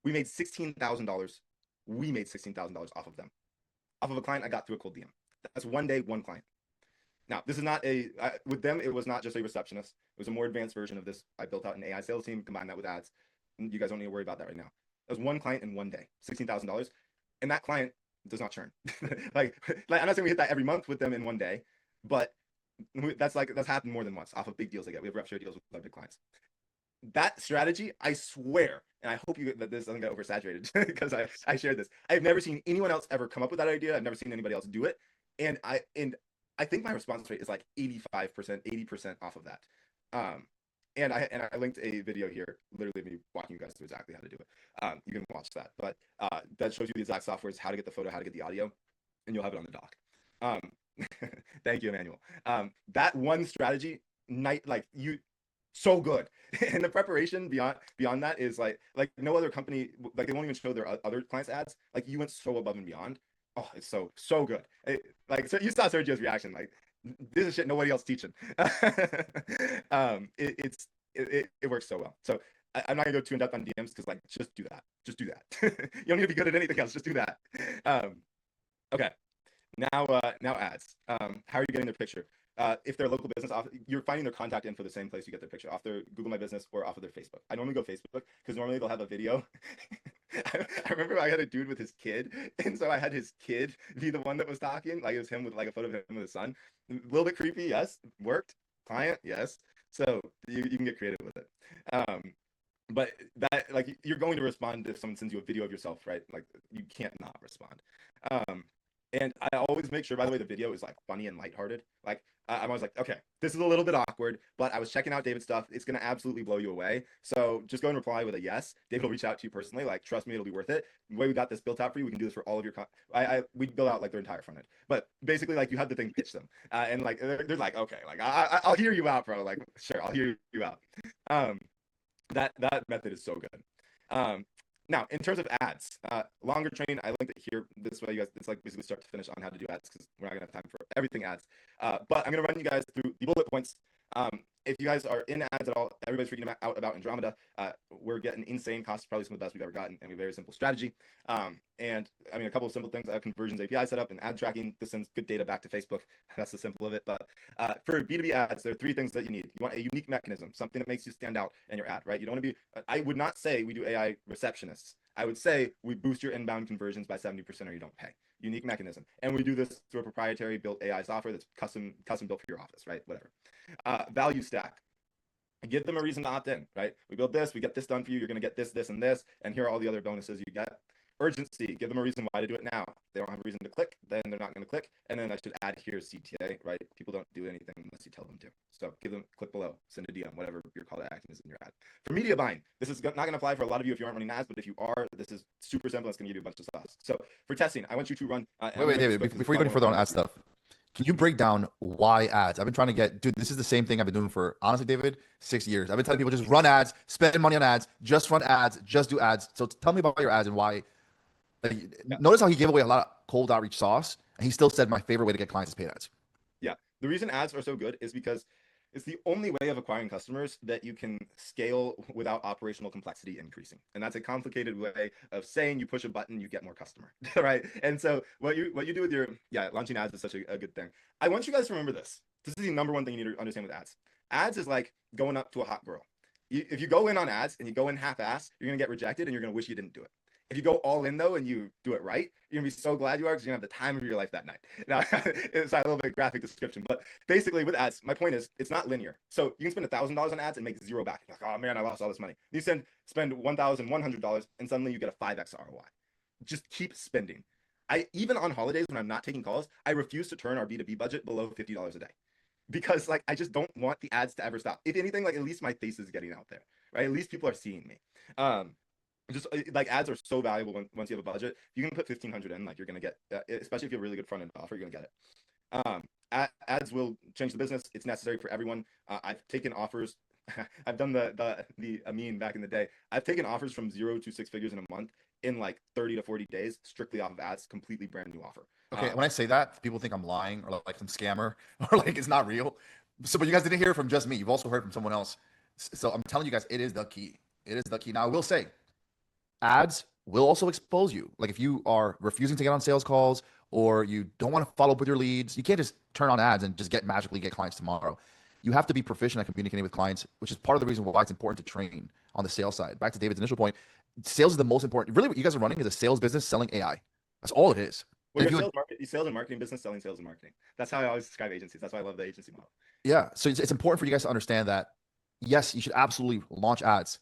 we made $16,000. We made $16,000 off of them. Off of a client I got through a cold DM. That's one day, one client. Now, this is not with them, it was not just a receptionist. It was a more advanced version of this. I built out an AI sales team, combined that with ads. You guys don't need to worry about that right now. That was one client in one day, $16,000. And that client does not churn. like I'm not saying we hit that every month with them in one day, but that's happened more than once off of big deals they get. We have rep share deals with our big clients. That strategy, I swear, and I hope that this doesn't get oversaturated because I shared this. I've never seen anyone else ever come up with that idea. I've never seen anybody else do it. And I think my response rate is like 85%, 80% off of that. And I linked a video here, literally me walking you guys through exactly how to do it. You can watch that, but that shows you the exact softwares, how to get the photo, how to get the audio, and you'll have it on the doc. Thank you, Emmanuel. That one strategy, so good. And the preparation beyond that is like no other company, like they won't even show their other clients' ads. Like you went so above and beyond. Oh, it's so good. So you saw Sergio's reaction. Like this is shit nobody else teaching. It works so well. So I'm not gonna go too in depth on DMs because like just do that. Just do that. You don't need to be good at anything else. Just do that. Okay. Now ads. How are you getting their picture? If they're a local business, you're finding their contact info the same place you get their picture, off their Google My Business or off of their Facebook. I normally go Facebook because normally they'll have a video. I remember I had a dude with his kid, and so I had his kid be the one that was talking. Like it was him with like a photo of him with his son. A little bit creepy, yes. Worked. Client, yes. So you can get creative with it. But that like you're going to respond if someone sends you a video of yourself, right? Like you can't not respond. And I always make sure, by the way, the video is like funny and lighthearted. Like I'm always like, okay, this is a little bit awkward, but I was checking out David's stuff. It's gonna absolutely blow you away. So just go and reply with a yes. David will reach out to you personally. Like, trust me, it'll be worth it. The way we got this built out for you, we can do this for all of your. We build out like their entire front end, but basically, like you have the thing pitch them, and like they're like, okay, like I'll hear you out, bro. Like, sure, I'll hear you out. That method is so good. Now, in terms of ads, longer training, I linked it here. This way, you guys, it's like basically start to finish on how to do ads because we're not gonna have time for everything ads. But I'm gonna run you guys through the bullet points. If you guys are in ads at all, everybody's freaking out about Andromeda. We're getting insane costs, probably some of the best we've ever gotten, and a very simple strategy. And I mean, a couple of simple things: conversions API setup and ad tracking. This sends good data back to Facebook. That's the simple of it. But for B2B ads, there are three things that you need. You want a unique mechanism, something that makes you stand out in your ad, right? You don't want to be. I would not say we do AI receptionists. I would say we boost your inbound conversions by 70% or you don't pay. Unique mechanism. And we do this through a proprietary built AI software that's custom built for your office, right? Whatever. Value stack. Give them a reason to opt in, right? We build this, we get this done for you. You're going to get this, this, and this. And here are all the other bonuses you get. Urgency. Give them a reason why to do it now. If they don't have a reason to click, then they're not going to click. And then I should add here CTA, right? People don't do anything unless you tell them to. So give them, click below, send a DM, whatever your call to action is in your ad. For media buying, this is not going to apply for a lot of you if you aren't running ads, but if you are, this is super simple. It's going to give you a bunch of sauce. So for testing, I want you to run. Wait, David, before you go any further on ad stuff, can you break down why ads? I've been trying to get, dude, this is the same thing I've been doing for, honestly, David, 6 years. I've been telling people just run ads, spend money on ads, just run ads, just do ads. So tell me about your ads and why. Notice how he gave away a lot of cold outreach sauce, and he still said my favorite way to get clients is paid ads. Yeah. The reason ads are so good is because it's the only way of acquiring customers that you can scale without operational complexity increasing. And that's a complicated way of saying you push a button, you get more customer, right? And so what you do with your, launching ads is such a good thing. I want you guys to remember this. This is the number one thing you need to understand with ads. Ads is like going up to a hot girl. If you go in on ads and you go in half-ass, you're going to get rejected and you're going to wish you didn't do it. If you go all in though and you do it right, you're gonna be so glad you are because you're gonna have the time of your life that night. Now, it's a little bit graphic description, but basically with ads, my point is it's not linear. So you can spend $1,000 on ads and make zero back. You're like, oh man, I lost all this money. You spend $1,100 and suddenly you get a 5x ROI. Just keep spending. Even on holidays when I'm not taking calls, I refuse to turn our B2B budget below $50 a day because like I just don't want the ads to ever stop. If anything, like at least my face is getting out there, right? At least people are seeing me. Just like ads are so valuable once you have a budget. If you can put 1,500 in, like you're gonna get, especially if you have a really good front end offer, you're gonna get it. Ads will change the business. It's necessary for everyone. I've taken offers. I've done the Amin back in the day. I've taken offers from 0 to 6 figures in a month in like 30 to 40 days, strictly off of ads. Completely brand new offer. Okay, when I say that, people think I'm lying or like some scammer or like it's not real. So, but you guys didn't hear it from just me. You've also heard from someone else. So I'm telling you guys, it is the key. It is the key. Now I will say, ads will also expose you. Like if you are refusing to get on sales calls or you don't want to follow up with your leads, you can't just turn on ads and just magically get clients tomorrow. You have to be proficient at communicating with clients, which is part of the reason why it's important to train on the sales side. Back to David's initial point, sales is the most important. Really, what you guys are running is a sales business selling AI. That's all it is. Well, your sales and marketing business selling sales and marketing. That's how I always describe agencies. That's why I love the agency model. Yeah. So it's important for you guys to understand that, yes, you should absolutely launch ads.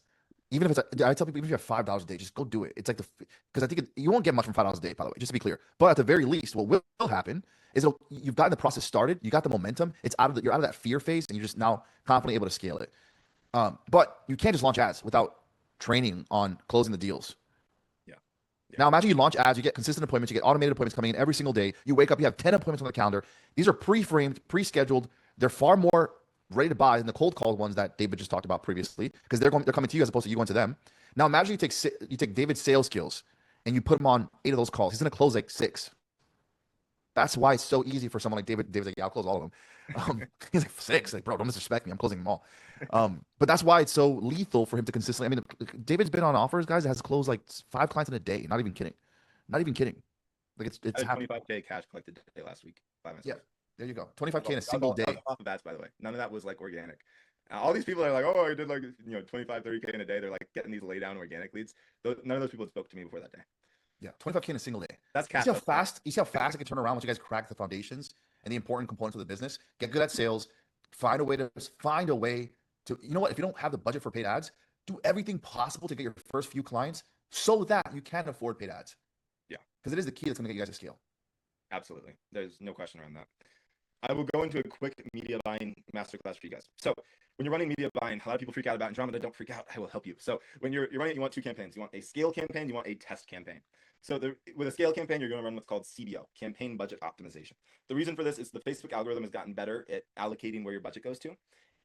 Even if it's, I tell people, even if you have $5 a day, just go do it. It's like because I think you won't get much from $5 a day, by the way, just to be clear. But at the very least, what will happen is you've gotten the process started, you got the momentum, you're out of that fear phase, and you're just now confidently able to scale it. But you can't just launch ads without training on closing the deals. Yeah. Now imagine you launch ads, you get consistent appointments, you get automated appointments coming in every single day. You wake up, you have 10 appointments on the calendar. These are pre-framed, pre-scheduled. They're far more ready to buy than the cold call ones that David just talked about previously, because they're coming to you as opposed to you going to them. Now imagine you take David's sales skills and you put him on 8 of those calls. He's going to close like 6. That's why it's so easy for someone like David. David's like, yeah, I'll close all of them. He's like 6. Like, bro, don't disrespect me. I'm closing them all. But that's why it's so lethal for him to consistently. I mean, David's been on offers, guys, that has closed like 5 clients in a day. Not even kidding. Not even kidding. Like it's I had happening. 25K cash collected today last week by myself. Yeah, there you go. 25K in a single That was day. off of ads, by the way. None of that was like organic. All these people are like, oh, I did like 25, 30K in a day. They're like getting these lay down organic leads. None of those people had spoke to me before that day. Yeah, 25K in a single day. That's cash. You see how fast it can turn around once you guys crack the foundations and the important components of the business. Get good at sales. Find a way to you know what? If you don't have the budget for paid ads, do everything possible to get your first few clients so that you can afford paid ads. Yeah, because it is the key that's going to get you guys to scale. Absolutely, there's no question around that. I will go into a quick media buying masterclass for you guys. So when you're running media buying, a lot of people freak out about Andromeda. Don't freak out. I will help you. So when you're running it, you want 2 campaigns. You want a scale campaign. You want a test campaign. So with a scale campaign, you're going to run what's called CBO, campaign budget optimization. The reason for this is the Facebook algorithm has gotten better at allocating where your budget goes to.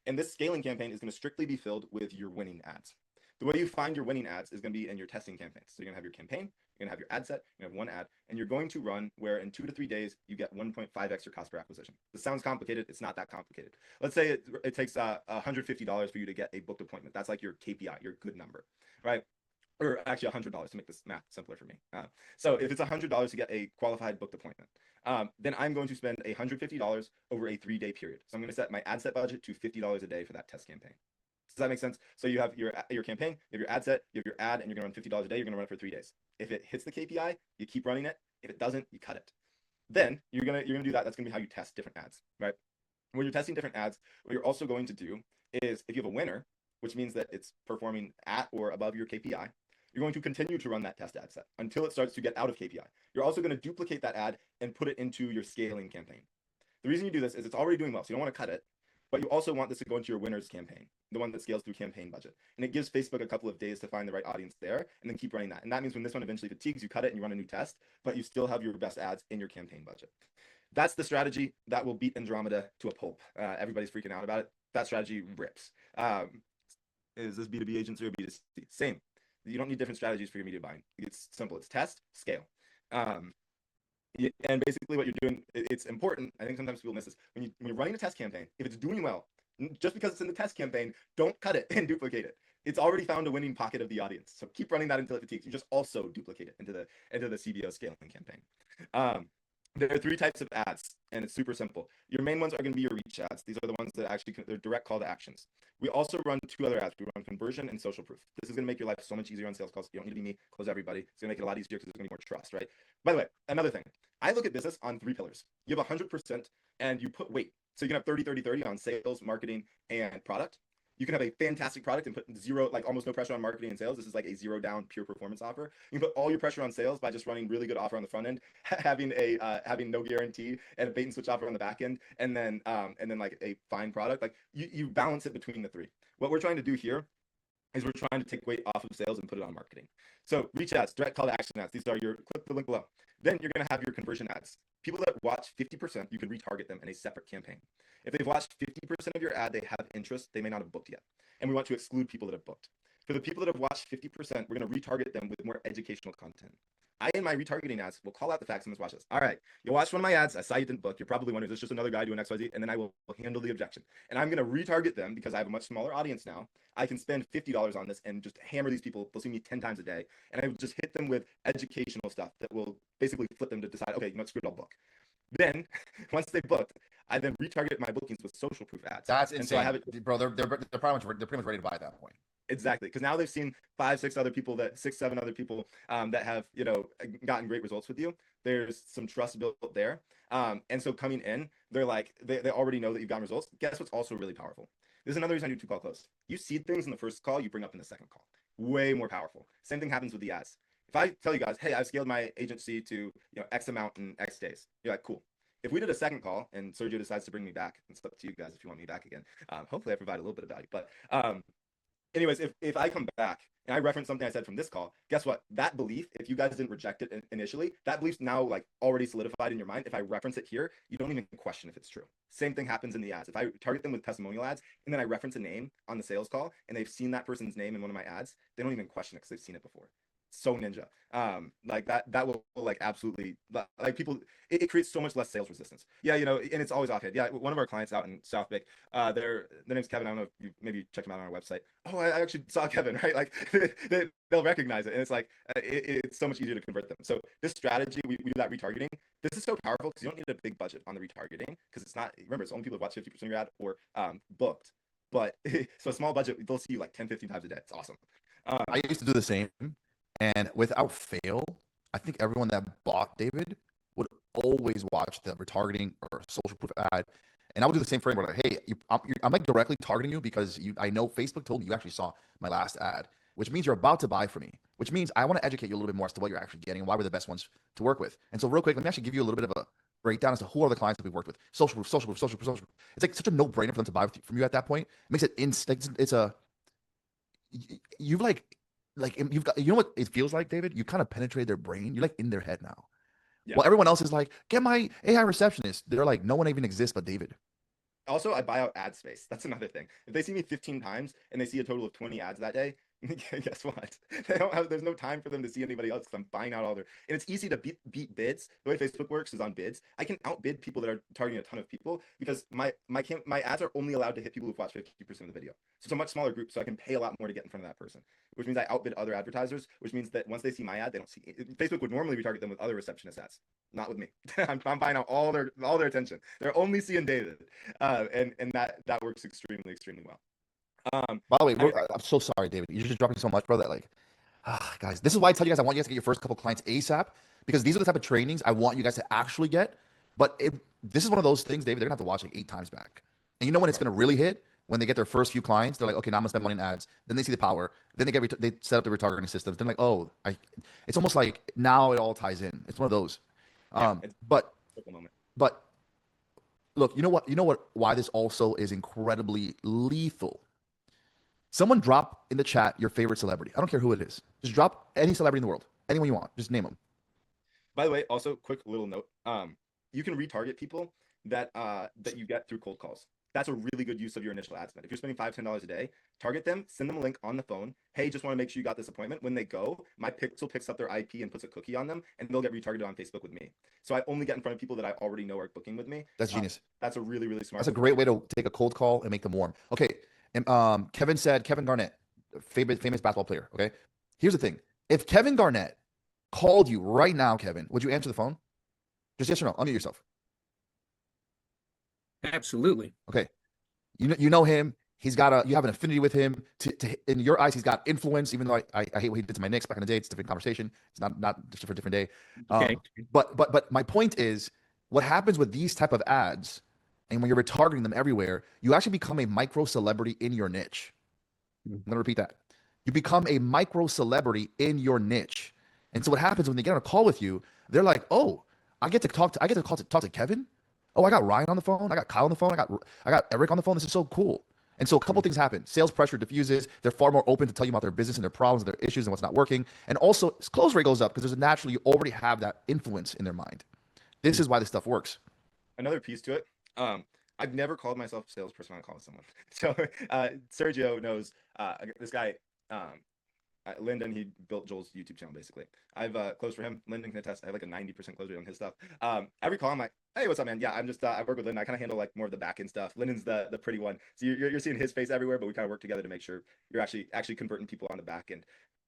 And this scaling campaign is going to strictly be filled with your winning ads. The way you find your winning ads is going to be in your testing campaigns. So you're going to have your campaign, you're going to have your ad set, you're going to have 1 ad, and you're going to run where in 2 to 3 days, you get 1.5x your cost per acquisition. This sounds complicated. It's not that complicated. Let's say it takes $150 for you to get a booked appointment. That's like your KPI, your good number, right? Or actually $100 to make this math simpler for me. So if it's $100 to get a qualified booked appointment, then I'm going to spend $150 over a 3-day period. So I'm going to set my ad set budget to $50 a day for that test campaign. Does that make sense? So you have your campaign, you have your ad set, you have your ad, and you're going to run $50 a day. You're going to run it for 3 days. If it hits the KPI, you keep running it. If it doesn't, you cut it. Then you're gonna do that. That's going to be how you test different ads, right? When you're testing different ads, what you're also going to do is if you have a winner, which means that it's performing at or above your KPI, you're going to continue to run that test ad set until it starts to get out of KPI. You're also going to duplicate that ad and put it into your scaling campaign. The reason you do this is it's already doing well, so you don't want to cut it, but you also want this to go into your winners campaign, the one that scales through campaign budget. And it gives Facebook a couple of days to find the right audience there and then keep running that. And that means when this one eventually fatigues, you cut it and you run a new test, but you still have your best ads in your campaign budget. That's the strategy that will beat Andromeda to a pulp. Everybody's freaking out about it. That strategy rips. Is this B2B agency or B2C? Same. You don't need different strategies for your media buying. It's simple. It's test, scale. And basically what you're doing, it's important. I think sometimes people miss this. When you're running a test campaign, if it's doing well, just because it's in the test campaign, don't cut it and duplicate it. It's already found a winning pocket of the audience. So keep running that until it fatigues. You just also duplicate it into the CBO scaling campaign. There are 3 types of ads, and it's super simple. Your main ones are going to be your reach ads. These are the ones that actually, they're direct call to actions. We also run 2 other ads. We run conversion and social proof. This is going to make your life so much easier on sales calls. You don't need to be me, close everybody. It's going to make it a lot easier because there's going to be more trust, right? By the way, another thing, I look at business on 3 pillars. You have 100% and you put weight. So you can have 30, 30, 30 on sales, marketing, and product. You can have a fantastic product and put zero, like almost no pressure on marketing and sales. This is like a 0 down pure performance offer. You can put all your pressure on sales by just running really good offer on the front end, having no guarantee and a bait and switch offer on the back end, and then like a fine product. Like you balance it between the 3. What we're trying to do here is we're trying to take weight off of sales and put it on marketing. So reach ads, direct call to action ads. These are your, click the link below. Then you're going to have your conversion ads. People that watch 50%, you can retarget them in a separate campaign. If they've watched 50% of your ad, they have interest, they may not have booked yet. And we want to exclude people that have booked. For the people that have watched 50%, we're going to retarget them with more educational content. I, in my retargeting ads, will call out the fact someone's watched this. All right, you watched one of my ads. I saw you didn't book. You're probably wondering, is this just another guy doing XYZ? And then I will handle the objection. And I'm going to retarget them because I have a much smaller audience now. I can spend $50 on this and just hammer these people. They'll see me 10 times a day. And I will just hit them with educational stuff that will basically flip them to decide, okay, you know, screw it, I'll book. Then, once they booked, I then retarget my bookings with social proof ads. That's insane. And so I have it, bro. They're pretty much ready to buy at that point. Exactly, because now they've seen 5, 6 other people that 7 other people that have gotten great results with you. There's some trust built there, and so coming in, they're like they already know that you've gotten results. Guess what's also really powerful? This is another reason I do 2 call close. You seed things in the first call, you bring up in the second call. Way more powerful. Same thing happens with the ads. If I tell you guys, hey, I've scaled my agency to X amount in X days, you're like, cool. If we did a second call and Sergio decides to bring me back, it's up to you guys if you want me back again. Hopefully I provide a little bit of value. But anyways, if I come back and I reference something I said from this call, guess what? That belief, if you guys didn't reject it initially, that belief's now like already solidified in your mind. If I reference it here, you don't even question if it's true. Same thing happens in the ads. If I target them with testimonial ads and then I reference a name on the sales call and they've seen that person's name in one of my ads, they don't even question it because they've seen it before. so ninja. Like that will like absolutely like people. It creates so much less sales resistance. Yeah, you know, and it's always offhand. Yeah, one of our clients out in South Bay, their name's Kevin. I don't know if you maybe check him out on our website. Oh, I actually saw Kevin, right? Like they'll recognize it, and it's like it's so much easier to convert them. So this strategy, we do that retargeting. This is so powerful because you don't need a big budget on the retargeting because it's not. Remember, it's only people who watch 50% of your ad or booked. But so a small budget, they'll see you like 10, 15 times a day. It's awesome. I used to do the same, and without fail, I think everyone that bought David would always watch the retargeting or social proof ad, and I would do the same for everyone. Like, hey, I'm like directly targeting you because I know Facebook told me you actually saw my last ad, which means you're about to buy from me, which means I want to educate you a little bit more as to what you're actually getting and why we're the best ones to work with. And so, real quick, let me actually give you a little bit of a breakdown as to who are the clients that we've worked with. Social proof, social proof, social proof, social proof. It's like such a no-brainer for them to buy from you at that point. It makes it it's a you've like you've got, you know what it feels like, David? You kind of penetrate their brain. You're like in their head now. Yeah. Well, everyone else is like, get my AI receptionist. They're like, no one even exists but David. Also, I buy out ad space. That's another thing. If they see me 15 times and they see a total of 20 ads that day, guess what? There's no time for them to see anybody else because I'm buying out all their. And it's easy to beat bids. The way Facebook works is on bids. I can outbid people that are targeting a ton of people because my ads are only allowed to hit people who've watched 50% of the video. So it's a much smaller group, so I can pay a lot more to get in front of that person, which means I outbid other advertisers, which means that once they see my ad, they don't see it. Facebook would normally retarget them with other receptionist ads, not with me. I'm buying out all their attention. They're only seeing David, and that works extremely well. By the way, I'm so sorry, David. You're just dropping so much, bro. That like, guys, this is why I tell you guys I want you guys to get your first couple clients ASAP because these are the type of trainings I want you guys to actually get. But this is one of those things, David. They're gonna have to watch like 8 times back, and you know when it's gonna really hit when they get their first few clients. They're like, okay, now I'm gonna spend money in ads. Then they see the power. Then they set up the retargeting systems. Then like, oh, it's almost like now it all ties in. It's one of those. But look, you know what? Why this also is incredibly lethal. Someone drop in the chat your favorite celebrity. I don't care who it is. Just drop any celebrity in the world. Anyone you want. Just name them. By the way, also quick little note. You can retarget people that you get through cold calls. That's a really good use of your initial ad spend. If you're spending $5, $10 a day, target them, send them a link on the phone. Hey, just want to make sure you got this appointment. When they go, my pixel picks up their IP and puts a cookie on them, and they'll get retargeted on Facebook with me. So I only get in front of people that I already know are booking with me. That's genius. That's a really smart. That's a great way to take a cold call and make them warm. Okay. And Kevin said Kevin Garnett, famous basketball player. Okay. Here's the thing. If Kevin Garnett called you right now, Kevin, would you answer the phone? Just yes or no. Unmute yourself. Absolutely. Okay. You know him. He's got you have an affinity with him. In your eyes, he's got influence. Even though I hate what he did to my Knicks back in the day. It's a different conversation. It's not just for a different day. Okay. But my point is, what happens with these type of ads, and when you're retargeting them everywhere, you actually become a micro celebrity in your niche. I'm gonna repeat that. You become a micro celebrity in your niche. And so what happens when they get on a call with you, they're like, oh, I get to talk to Kevin. Oh, I got Ryan on the phone. I got Kyle on the phone. I got Eric on the phone. This is so cool. And so a couple things happen. Sales pressure diffuses. They're far more open to tell you about their business and their problems and their issues and what's not working. And also close rate goes up because there's naturally you already have that influence in their mind. This is why this stuff works. Another piece to it. I've never called myself a salesperson when I call someone. So Sergio knows this guy, Lyndon. He built Joel's YouTube channel basically. I've closed for him. Lyndon can attest. I have like a 90% close rate on his stuff. Every call I'm like, hey, what's up, man? Yeah, I'm just I work with Lyndon. I kind of handle like more of the back end stuff. Lyndon's the pretty one. So you're seeing his face everywhere, but we kind of work together to make sure you're actually converting people on the back end.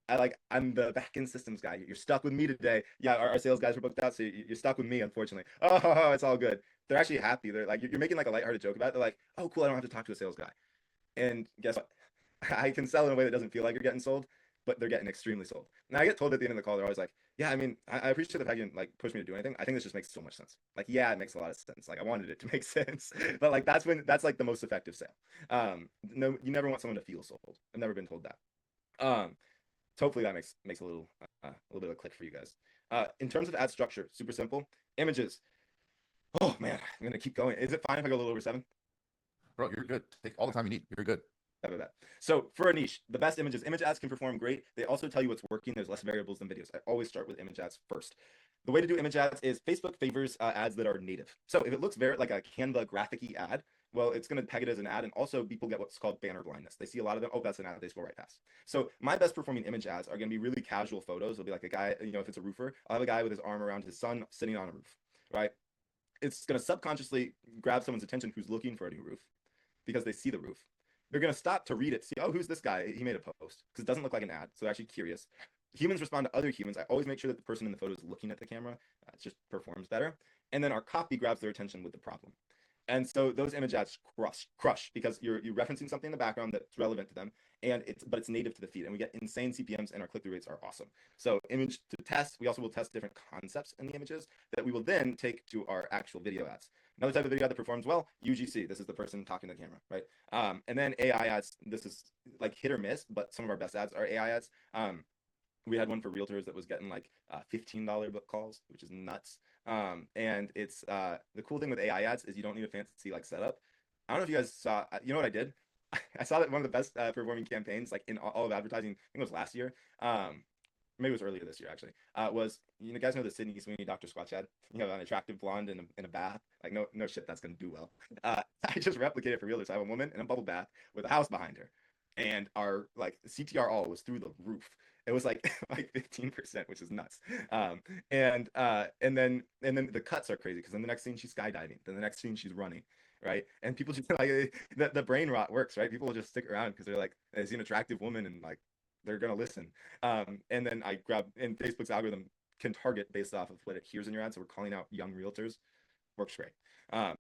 I'm the back end systems guy. You're stuck with me today. Yeah, our sales guys were booked out, so you're stuck with me, unfortunately. Oh, it's all good. They're actually happy. They're like, you're making like a lighthearted joke about it. They're like, oh, cool, I don't have to talk to a sales guy. And guess what? I can sell in a way that doesn't feel like you're getting sold, but they're getting extremely sold. And I get told at the end of the call, they're always like, yeah, I mean, I appreciate the fact you didn't like push me to do anything. I think this just makes so much sense. Like, yeah, it makes a lot of sense. Like I wanted it to make sense, but like that's like the most effective sale. No, you never want someone to feel sold. I've never been told that. So hopefully that makes a little bit of a click for you guys. In terms of ad structure, super simple. Images. Oh man, I'm gonna keep going. Is it fine if I go a little over 7? Bro, you're good. Take all the time you need. You're good. So for a niche, the best image ads can perform great. They also tell you what's working. There's less variables than videos. I always start with image ads first. The way to do image ads is Facebook favors ads that are native. So if it looks very like a Canva graphic-y ad, well, it's going to peg it as an ad. And also people get what's called banner blindness. They see a lot of them. Oh, that's an ad. They scroll right past. So my best performing image ads are going to be really casual photos. It'll be like a guy, if it's a roofer, I'll have a guy with his arm around his son sitting on a roof, right? It's going to subconsciously grab someone's attention who's looking for a new roof because they see the roof. They're going to stop to read it, see, oh, who's this guy? He made a post, because it doesn't look like an ad. So they're actually curious. Humans respond to other humans. I always make sure that the person in the photo is looking at the camera. It just performs better. And then our copy grabs their attention with the problem. And so those image ads crush because you're referencing something in the background that's relevant to them, and it's native to the feed, and we get insane CPMs, and our click-through rates are awesome. So image to test, we also will test different concepts in the images that we will then take to our actual video ads. Another type of video ad that performs well, UGC. This is the person talking to the camera, right? And then AI ads. This is like hit or miss, but some of our best ads are AI ads. We had one for realtors that was getting like $15 book calls, which is nuts. And it's the cool thing with AI ads is you don't need a fancy like setup. I don't know if you guys saw, you know what I did? I saw that one of the best performing campaigns like in all of advertising, I think it was last year. Maybe it was earlier this year actually. Was, you guys know the Sydney Sweeney Dr. Squatch ad? You know, an attractive blonde in a bath. Like no shit, that's gonna do well. I just replicated for realtors. I have a woman in a bubble bath with a house behind her, and our like CTR all was through the roof. It was like 15%, which is nuts. And then the cuts are crazy because then the next scene she's skydiving, then the next scene she's running, right? And people just like the brain rot works, right? People will just stick around because they're like, they see an attractive woman and like they're gonna listen. And then I grab, and Facebook's algorithm can target based off of what it hears in your ad. So we're calling out young realtors. Works great.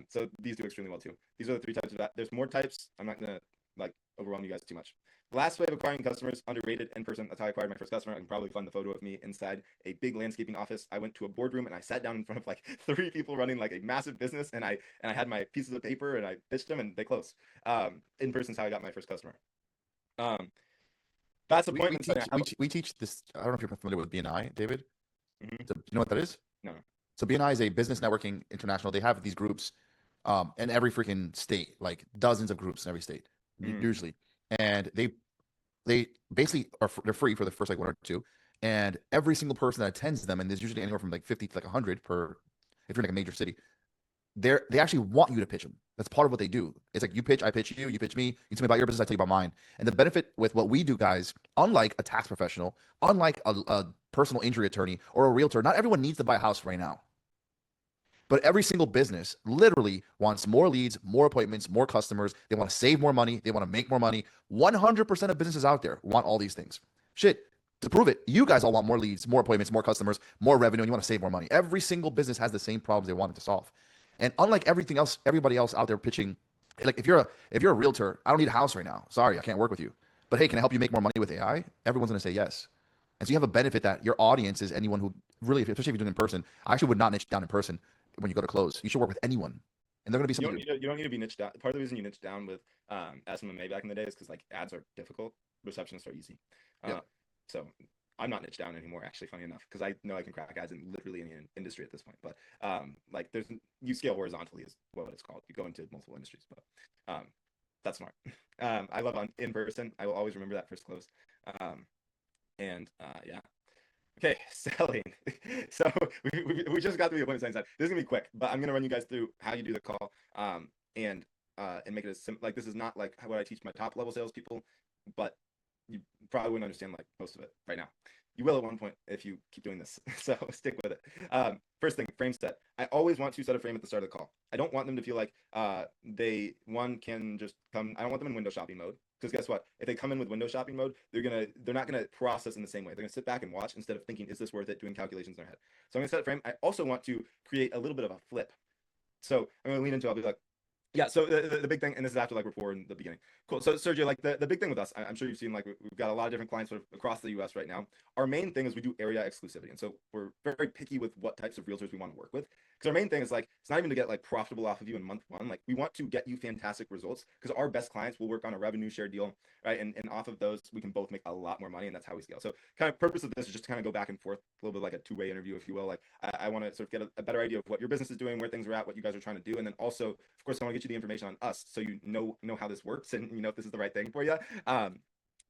So these do extremely well too. These are the 3 types of that. There's more types. I'm not gonna like overwhelm you guys too much. The last way of acquiring customers, underrated in person. That's how I acquired my first customer. I can probably find the photo of me inside a big landscaping office. I went to a boardroom and I sat down in front of like 3 people running like a massive business, and I had my pieces of paper and I pitched them and they closed. In person is how I got my first customer. That's appointments. We teach this. I don't know if you're familiar with BNI, David. Mhm. So, you know what that is? No. So BNI is a business networking international. They have these groups in every freaking state, like dozens of groups in every state, usually. And they basically they're free for the first like 1 or 2. And every single person that attends them, and there's usually anywhere from like 50 to like 100 per, if you're in like a major city, they actually want you to pitch them. That's part of what they do. It's like you pitch, I pitch you, you pitch me, you tell me about your business, I tell you about mine. And the benefit with what we do, guys, unlike a tax professional, unlike a personal injury attorney or a realtor, not everyone needs to buy a house right now. But every single business literally wants more leads, more appointments, more customers. They want to save more money. They want to make more money. 100% of businesses out there want all these things. Shit, to prove it, you guys all want more leads, more appointments, more customers, more revenue, and you want to save more money. Every single business has the same problems they wanted to solve. And unlike everything else, everybody else out there pitching, like if you're a realtor, I don't need a house right now. Sorry, I can't work with you. But hey, can I help you make more money with AI? Everyone's going to say yes. And so you have a benefit that your audience is anyone who really, especially if you're doing it in person, I actually would not niche down in person when you go to close. You should work with anyone. And they're going to be something. You don't need to be niched down. Part of the reason you niche down with SMMA back in the day is because like ads are difficult, receptionists are easy. So I'm not niched down anymore, actually, funny enough, because I know I can crack ads in literally any industry at this point. But like you scale horizontally is what it's called. You go into multiple industries, but that's smart. I love in person. I will always remember that first close. Yeah. Okay, selling. So we just got through the appointment setting side. This is gonna be quick, but I'm gonna run you guys through how you do the call, and make it as simple. Like this is not like what I teach my top level salespeople, but you probably wouldn't understand like most of it right now. You will at one point if you keep doing this. So stick with it. First thing, frame set. I always want to set a frame at the start of the call. I don't want them to feel like they can just come. I don't want them in window shopping mode. Because guess what? If they come in with window shopping mode, they're not gonna process in the same way. They're gonna sit back and watch instead of thinking, is this worth it? Doing calculations in their head. So I'm gonna set a frame. I also want to create a little bit of a flip. So I'm gonna lean into. I'll be like, yeah. So the big thing, and this is after like rapport in the beginning. Cool. So Sergio, like the big thing with us, I'm sure you've seen like we've got a lot of different clients sort of across the U.S. right now. Our main thing is we do area exclusivity, and so we're very picky with what types of realtors we want to work with. Because our main thing is like it's not even to get like profitable off of you in month 1. Like we want to get you fantastic results because our best clients will work on a revenue share deal, right? And off of those we can both make a lot more money, and that's how we scale. So kind of purpose of this is just to kind of go back and forth a little bit like a 2-way interview, if you will. Like I want to sort of get a better idea of what your business is doing, where things are at, what you guys are trying to do, and then also of course I want to get you the information on us so you know how this works and you know if this is the right thing for you.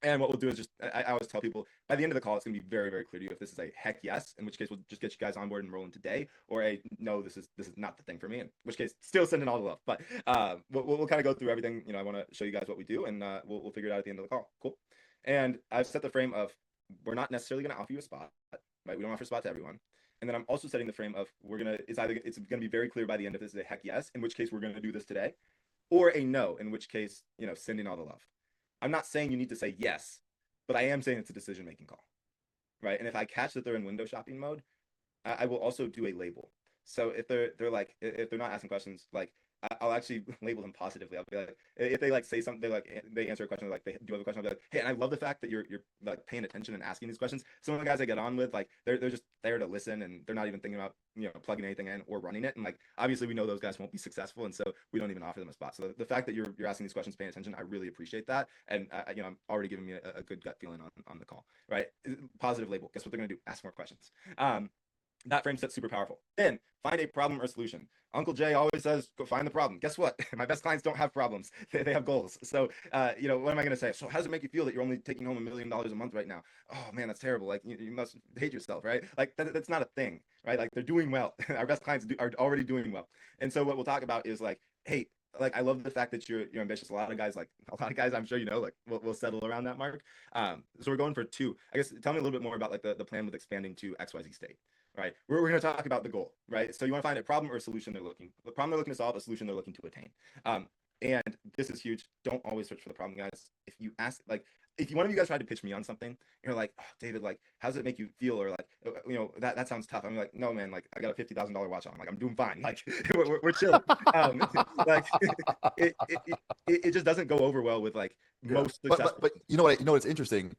And what we'll do is just, I always tell people by the end of the call, it's going to be very, very clear to you if this is a heck yes, in which case we'll just get you guys on board and rolling today, or a no, this is not the thing for me, in which case still sending all the love. But we'll kind of go through everything. I want to show you guys what we do, and we'll figure it out at the end of the call. Cool. And I've set the frame of we're not necessarily going to offer you a spot, right? We don't offer a spot to everyone. And then I'm also setting the frame of it's going to be very clear by the end if this is a heck yes, in which case we're going to do this today, or a no, in which case, sending all the love. I'm not saying you need to say yes, but I am saying it's a decision-making call, right? And if I catch that they're in window shopping mode, I will also do a label. So if they're not asking questions, like I'll actually label them positively. I'll be like, if they say something, they answer a question, like they do have a question, I'll be like, hey, and I love the fact that you're like paying attention and asking these questions. Some of the guys I get on with, like they're just there to listen, and they're not even thinking about plugging anything in or running it. And like obviously we know those guys won't be successful, and so we don't even offer them a spot. So the fact that you're asking these questions, paying attention, I really appreciate that. And I'm already giving me a good gut feeling on the call, right? Positive label. Guess what they're gonna do? Ask more questions. That frame set's super powerful. Then find a problem or solution. Uncle Jay always says, go find the problem. Guess what? My best clients don't have problems. They have goals. So, what am I going to say? So how does it make you feel that you're only taking home $1 million a month right now? Oh man, that's terrible. Like you must hate yourself, right? Like that's not a thing, right? Like they're doing well. Our best clients are already doing well. And so what we'll talk about is like, hey, like I love the fact that you're ambitious. A lot of guys, I'm sure like we'll settle around that mark. So we're going for 2. I guess tell me a little bit more about like the plan with expanding to XYZ state. Right, we're going to talk about the goal, right? So you want to find a problem or a solution the problem they're looking to solve, a solution they're looking to attain. And this is huge. Don't always search for the problem, guys. If you ask, like, if one of you guys tried to pitch me on something, you're like, oh, David, like, how does it make you feel? Or like, that sounds tough. I'm like, no, man, like, I got a $50,000 watch on. Like, I'm doing fine. Like, we're chilling. Like, it just doesn't go over well with like most successful. But you know what's interesting?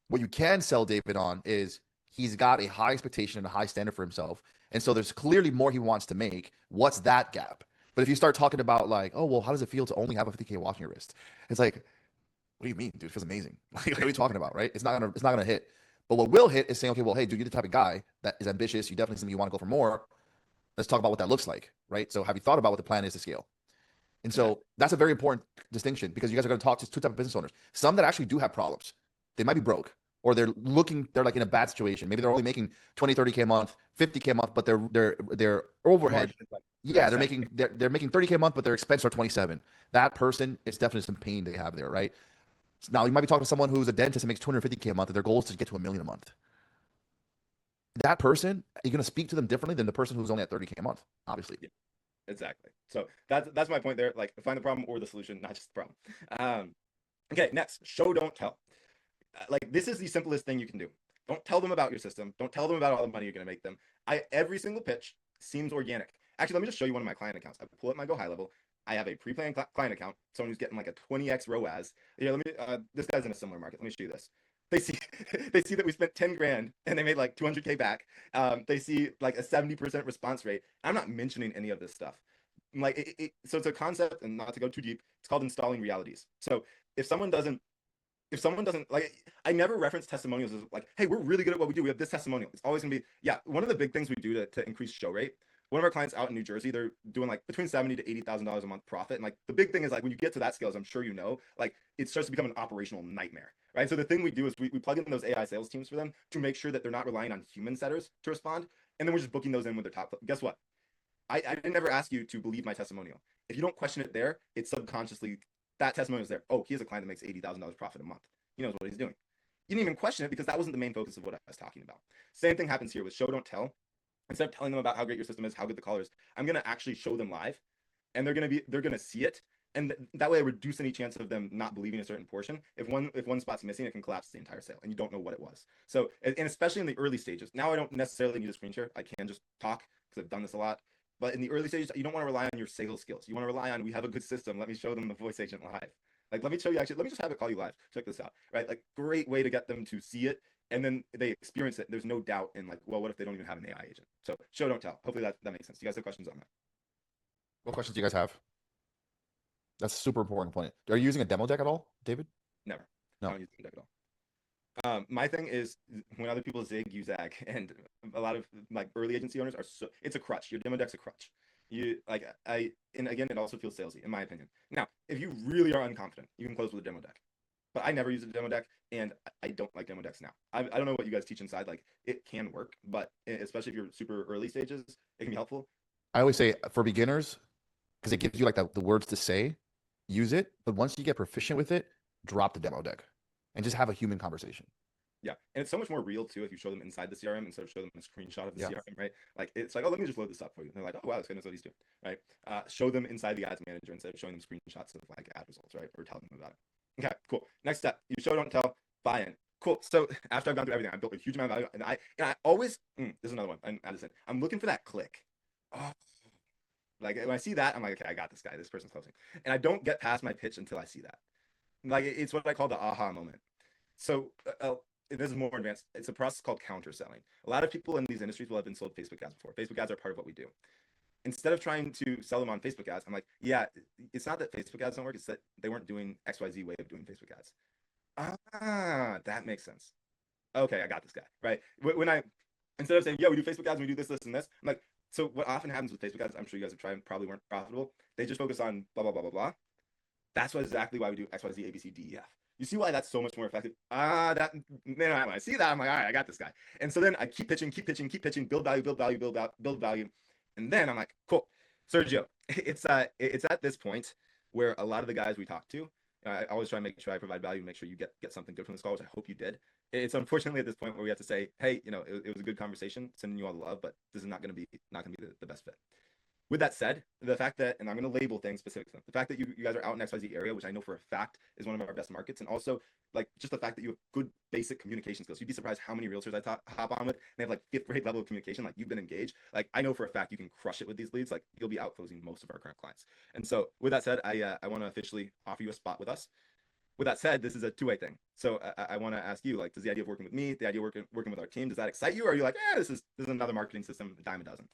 What you can sell David on is he's got a high expectation and a high standard for himself. And so there's clearly more he wants to make. What's that gap? But if you start talking about like, oh, well, how does it feel to only have a 50K watch on your wrist? It's like, what do you mean, dude? It feels amazing. Like, what are we talking about, right? It's not gonna hit. But what will hit is saying, okay, well, hey, dude, you're the type of guy that is ambitious. You definitely seem you want to go for more. Let's talk about what that looks like, right? So have you thought about what the plan is to scale? And so that's a very important distinction because you guys are going to talk to 2 types of business owners. Some that actually do have problems. They might be broke, or they're like in a bad situation. Maybe they're only making 20, 30K a month, 50K a month, but their overhead. Yeah, they're making 30K a month, but their expenses are 27. That person, it's definitely some pain they have there, right? Now you might be talking to someone who's a dentist and makes 250K a month, and their goal is to get to $1 million a month. That person, you're going to speak to them differently than the person who's only at 30K a month, obviously. Yeah, exactly. So that's my point there. Like, find the problem or the solution, not just the problem. Okay, next, show, don't tell. Like, this is the simplest thing you can do. Don't tell them about your system. Don't tell them about all the money you're going to make them. Every single pitch seems organic. Actually, let me just show you one of my client accounts. I pull up my Go High Level. I have a pre-planned client account, someone who's getting like a 20x ROAS. Here, this guy's in a similar market. Let me show you this. They see that we spent 10 grand and they made like 200K back. They see like a 70% response rate. I'm not mentioning any of this stuff. Like so it's a concept, and not to go too deep, it's called installing realities. So if someone doesn't like, I never reference testimonials as like, hey, we're really good at what we do. We have this testimonial. It's always gonna be, yeah, one of the big things we do to increase show rate. One of our clients out in New Jersey, they're doing like between $70,000 to $80,000 a month profit. And like the big thing is like when you get to that scale, as I'm sure you know, like it starts to become an operational nightmare, right? So the thing we do is we plug in those AI sales teams for them to make sure that they're not relying on human setters to respond. And then we're just booking those in with their top. Guess what? I didn't ever ask you to believe my testimonial. If you don't question it there, it's subconsciously, that testimonial is there. Oh, he has a client that makes $80,000 profit a month. He knows what he's doing. You didn't even question it because that wasn't the main focus of what I was talking about. Same thing happens here with show, don't tell. Instead of telling them about how great your system is, how good the caller is, I'm going to actually show them live, and they're going to see it. And that way I reduce any chance of them not believing a certain portion. If one spot's missing, it can collapse the entire sale and you don't know what it was. So, and especially in the early stages, now I don't necessarily need a screen share. I can just talk because I've done this a lot. But in the early stages, you don't want to rely on your sales skills. You want to rely on, we have a good system. Let me show them the voice agent live. Like, let me show you, actually, let me just have it call you live. Check this out, right? Like, great way to get them to see it. And then they experience it. There's no doubt in like, well, what if they don't even have an AI agent? So show, don't tell. Hopefully that makes sense. Do you guys have questions on that? What questions do you guys have? That's a super important point. Are you using a demo deck at all, David? Never. No. I don't use the deck at all. My thing is when other people zig, you zag, and a lot of like early agency owners are it's a crutch. Your demo deck's a crutch. And again, it also feels salesy, in my opinion. Now, if you really are unconfident, you can close with a demo deck. but I never used a demo deck, and I don't like demo decks now. I don't know what you guys teach inside. Like it can work, but especially if you're super early stages, it can be helpful. I always say for beginners, because it gives you like the words to say, use it. But once you get proficient with it, drop the demo deck and just have a human conversation. Yeah, and it's so much more real too if you show them inside the CRM instead of show them a screenshot of the Yeah. CRM, right? Like it's like, oh, let me just load this up for you. And they're like, oh wow, that's goodness what he's doing, right? Show them inside the ads manager instead of showing them screenshots of like ad results, right? Or telling them about it. Okay, cool. Next step, you show, don't tell, buy-in. Cool. So after I've gone through everything, I built a huge amount of value, and I always this is another one. I'm looking for that click. Oh, like when I see that, I'm like, okay, I got this guy. This person's closing, and I don't get past my pitch until I see that. Like it's what I call the aha moment. So this is more advanced. It's a process called counter selling. A lot of people in these industries will have been sold Facebook ads before. Facebook ads are part of what we do. Instead of trying to sell them on Facebook ads, I'm like, yeah, it's not that Facebook ads don't work. It's that they weren't doing XYZ way of doing Facebook ads. Ah, that makes sense. Okay, I got this guy, right? When I, instead of saying, yeah, we do Facebook ads, we do this, this, and this, I'm like, so what often happens with Facebook ads, I'm sure you guys have tried and probably weren't profitable. They just focus on blah, blah, blah, blah, blah. That's exactly why we do XYZ, ABC, D, E, F. You see why that's so much more effective? That man, when I see that, I'm like, all right, I got this guy. And so then I keep pitching, build value, build value. And then I'm like, cool. Sergio, it's at this point where a lot of the guys we talk to, I always try to make sure I provide value, make sure you get something good from this call, which I hope you did. It's unfortunately at this point where we have to say, hey, it was a good conversation, sending you all the love, but this is not going to be the best fit. With that said, the fact that, and I'm going to label things specifically, the fact that you guys are out in XYZ area, which I know for a fact is one of our best markets, and also like just the fact that you have good basic communication skills. You'd be surprised how many realtors I hop on with, and they have like 5th grade level of communication. Like you've been engaged. Like I know for a fact you can crush it with these leads. Like you'll be out closing most of our current clients. And so with that said, I want to officially offer you a spot with us. With that said, this is a two-way thing. So I want to ask you, like, does the idea of working with me, the idea of working with our team, does that excite you? Or are you like, this is another marketing system, a dime a dozen?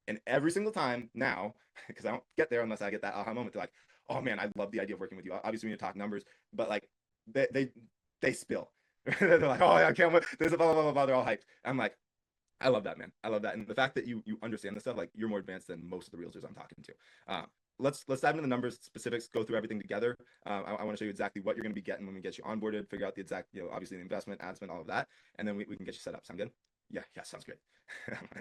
And every single time now, because I don't get there unless I get that aha moment, they're like, oh man, I love the idea of working with you. Obviously, we need to talk numbers, but like they spill. They're like, oh, I can't wait. There's a blah, blah, blah, blah. They're all hyped. I'm like, I love that, man. I love that. And the fact that you understand this stuff, like you're more advanced than most of the realtors I'm talking to. Let's dive into the numbers, specifics, go through everything together. I want to show you exactly what you're going to be getting when we get you onboarded, figure out the exact, obviously the investment, ad spend, all of that. And then we can get you set up. Sound good? Yeah, sounds great.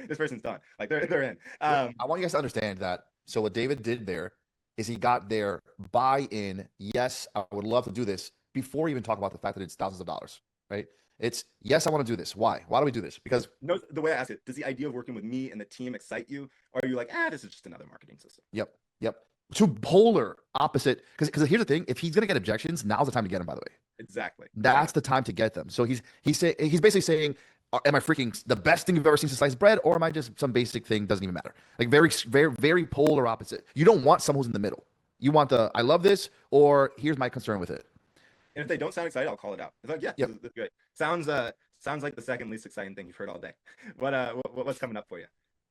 This person's done. Like they're in. I want you guys to understand that. So what David did there is he got their buy-in. Yes, I would love to do this before even talk about the fact that it's thousands of dollars, right? It's yes, I want to do this. Why? Why do we do this? Because no, the way I ask it, does the idea of working with me and the team excite you? Or are you like, this is just another marketing system? Yep. Two polar opposite. Because here's the thing: if he's gonna get objections, now's the time to get them. By the way, exactly. That's the time to get them. So he's basically saying, am I freaking the best thing you've ever seen since sliced bread, or am I just some basic thing? Doesn't even matter. Like very, very, very polar opposite. You don't want someone who's in the middle. You want the I love this, or here's my concern with it. And if they don't sound excited, I'll call it out. It's like, yeah, this is great. Sounds like the second least exciting thing you've heard all day. What's coming up for you?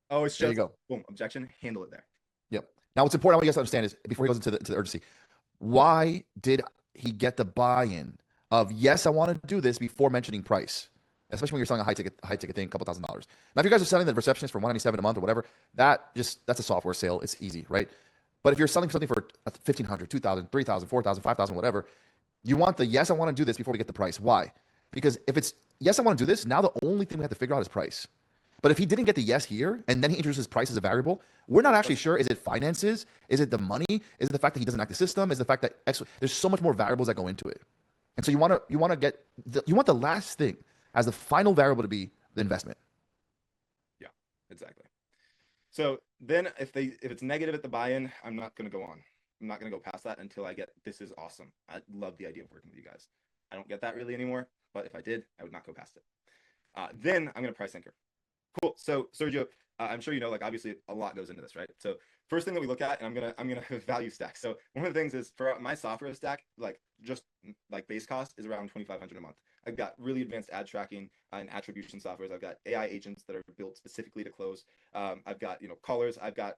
Oh, it's just, there you go. Boom, objection, handle it there. Yep. Now, what's important, I want you guys to understand is before he goes into the urgency, why did he get the buy-in of yes, I want to do this before mentioning price? Especially when you're selling a high ticket thing, a couple $1,000s. Now, if you guys are selling the receptionist for $197 a month or whatever, that's a software sale. It's easy, right? But if you're selling something for $1,500, $2,000, $3,000, $4,000, $5,000, whatever, you want the yes, I want to do this before we get the price. Why? Because if it's yes, I want to do this, now the only thing we have to figure out is price. But if he didn't get the yes here, and then he introduces price as a variable, we're not actually sure. Is it finances? Is it the money? Is it the fact that he doesn't like the system? Is it the fact that there's so much more variables that go into it? And so you want the last thing as the final variable to be the investment. Yeah, exactly. So then if it's negative at the buy-in, I'm not going to go on. I'm not going to go past that until I get, this is awesome. I love the idea of working with you guys. I don't get that really anymore, but if I did, I would not go past it. Then I'm going to price anchor. Cool. So Sergio, I'm sure you know, like obviously a lot goes into this, right? So first thing that we look at, and I'm gonna value stack. So one of the things is for my software stack, like just like base cost is around $2,500 a month. I've got really advanced ad tracking and attribution softwares. I've got AI agents that are built specifically to close. I've got callers. I've got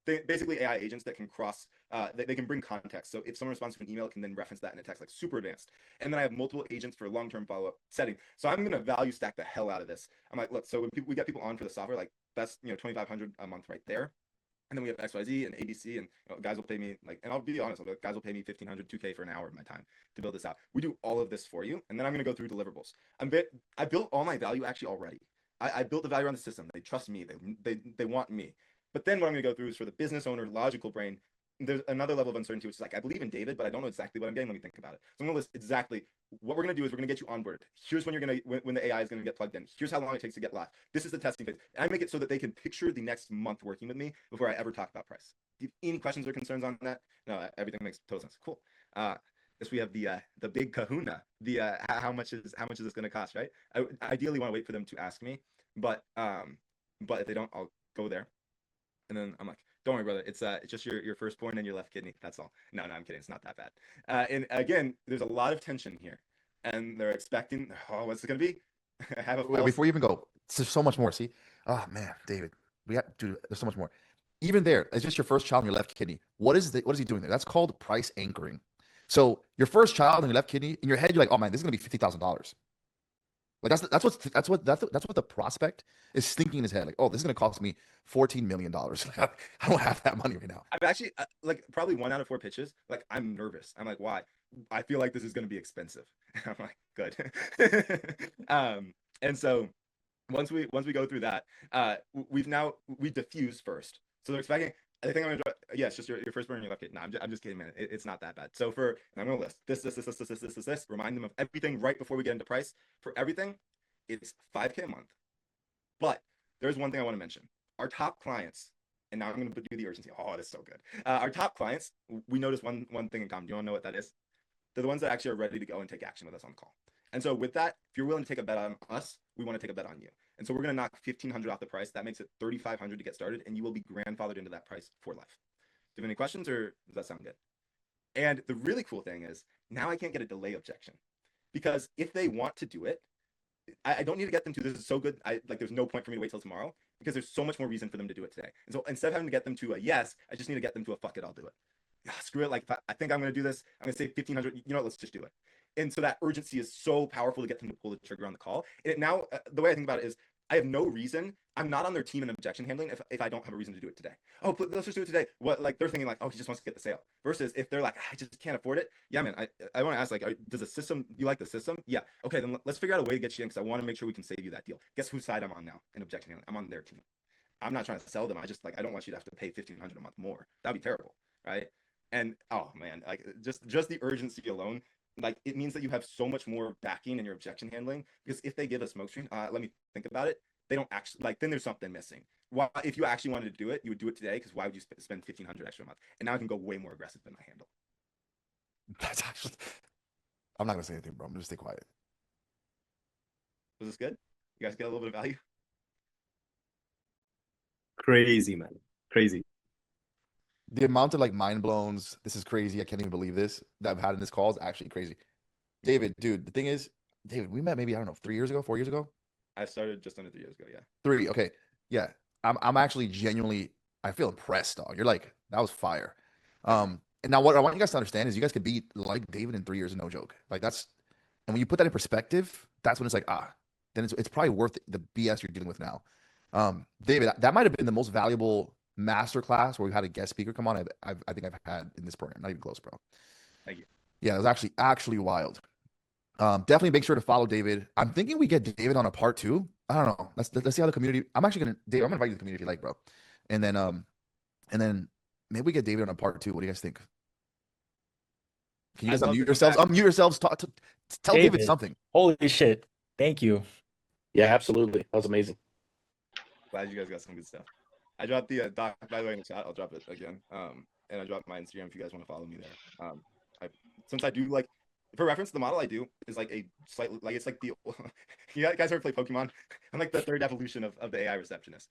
basically AI agents that can cross. They can bring context. So if someone responds to an email, it can then reference that in a text, like super advanced. And then I have multiple agents for long-term follow-up setting. So I'm gonna value stack the hell out of this. I'm like, look, so when we get people on for the software, like that's $2,500 a month right there. And then we have XYZ and ABC, and guys will pay me like, and I'll be honest, guys will pay me 1,500, 2K for an hour of my time to build this out. We do all of this for you, and then I'm gonna go through deliverables. I built all my value actually already. I built the value around the system. They trust me. They want me. But then what I'm gonna go through is for the business owner, logical brain. There's another level of uncertainty, which is like, I believe in David, but I don't know exactly what I'm getting. Let me think about it. So I'm gonna list exactly what we're gonna do is we're gonna get you onboarded. Here's when you're gonna when the AI is gonna get plugged in. Here's how long it takes to get live. This is the testing phase. And I make it so that they can picture the next month working with me before I ever talk about price. Do you have any questions or concerns on that? No, everything makes total sense. Cool. This we have the big kahuna. The how much is this gonna cost, right? I ideally want to wait for them to ask me, but if they don't, I'll go there. And then I'm like, don't worry, brother. It's just your firstborn and your left kidney. That's all. No, I'm kidding. It's not that bad. And again, there's a lot of tension here, and they're expecting, oh, what's it gonna be? Have a Wait, false. before you even go, there's so much more. See, oh man, David, dude, there's so much more. Even there, it's just your first child and your left kidney. What is he doing there? That's called price anchoring. So your first child and your left kidney, in your head, you're like, oh man, this is gonna be $50,000. Like that's what the prospect is thinking in his head. Like, oh, this is gonna cost me $14 million. I don't have that money right now. I'm actually like probably 1 out of 4 pitches. Like I'm nervous. I'm like, why? I feel like this is gonna be expensive. I'm like, good. And so once we go through that, we diffuse first. So they're expecting. I think I'm gonna. Yeah, it's just your firstborn and your left kid. No, I'm just kidding, man. It's not that bad. So I'm gonna list this. Remind them of everything right before we get into price. For everything, it's $5K a month. But there's one thing I want to mention. Our top clients, and now I'm gonna do the urgency. Oh, that's so good. Our top clients, we notice one thing in common. Do you want to know what that is? They're the ones that actually are ready to go and take action with us on the call. And so with that, if you're willing to take a bet on us, we want to take a bet on you. And so we're going to knock 1,500 off the price. That makes it 3,500 to get started, and you will be grandfathered into that price for life. Do you have any questions, or does that sound good? And the really cool thing is now I can't get a delay objection, because if they want to do it, I don't need to get them to, this is so good. There's no point for me to wait till tomorrow, because there's so much more reason for them to do it today. And so instead of having to get them to a yes, I just need to get them to a fuck it, I'll do it. Screw it. Like, I think I'm going to do this. I'm going to say 1,500. You know what? Let's just do it. And so that urgency is so powerful to get them to pull the trigger on the call. And now, the way I think about it is, I have no reason. I'm not on their team in objection handling if I don't have a reason to do it today. Oh, let's just do it today. What, like, they're thinking like, oh, he just wants to get the sale. Versus if they're like, I just can't afford it. Yeah, man. I want to ask, like, does the system? You like the system? Yeah. Okay, then let's figure out a way to get you in, because I want to make sure we can save you that deal. Guess whose side I'm on now in objection handling? I'm on their team. I'm not trying to sell them. I don't want you to have to pay 1,500 a month more. That'd be terrible, right? And oh man, like just the urgency alone, like it means that you have so much more backing in your objection handling. Because if they give a smoke screen, let me think about it. They don't actually, like, then there's something missing. Why, if you actually wanted to do it, you would do it today. Because why would you spend 1,500 extra a month? And now I can go way more aggressive than I handle. That's actually. I'm not gonna say anything, bro. I'm gonna stay quiet. Was this good? You guys get a little bit of value? Crazy, man. Crazy. The amount of like mind blowns, this is crazy, I can't even believe this, that I've had in this call is actually crazy. David, dude, the thing is, David, we met maybe, I don't know, 3 years ago, 4 years ago? I started just under 3 years ago. Yeah. 3. Okay. Yeah. I'm actually genuinely, I feel impressed, dog. You're like, that was fire. And now what I want you guys to understand is you guys could be like David in 3 years, no joke. Like that's, and when you put that in perspective, that's when it's like, then it's probably worth the BS you're dealing with now. David, that might have been the most valuable masterclass where we had a guest speaker come on. I think I've had in this program. Not even close, bro. Thank you. Yeah, it was actually wild. Definitely make sure to follow David. I'm thinking we get David on a part 2. I don't know. Let's see how the community. Dave, I'm gonna invite you to the community if you like, bro. And then maybe we get David on a part 2. What do you guys think? Can you guys unmute yourselves? Unmute yourselves. Tell David something. Holy shit! Thank you. Yeah, absolutely. That was amazing. Glad you guys got some good stuff. I dropped the doc, by the way, in the chat. I'll drop it again. And I dropped my Instagram if you guys want to follow me there. Since I do, like, for reference, the model I do is like a slightly, like, it's like the, you guys ever play Pokemon? I'm like the 3rd evolution of the AI receptionist.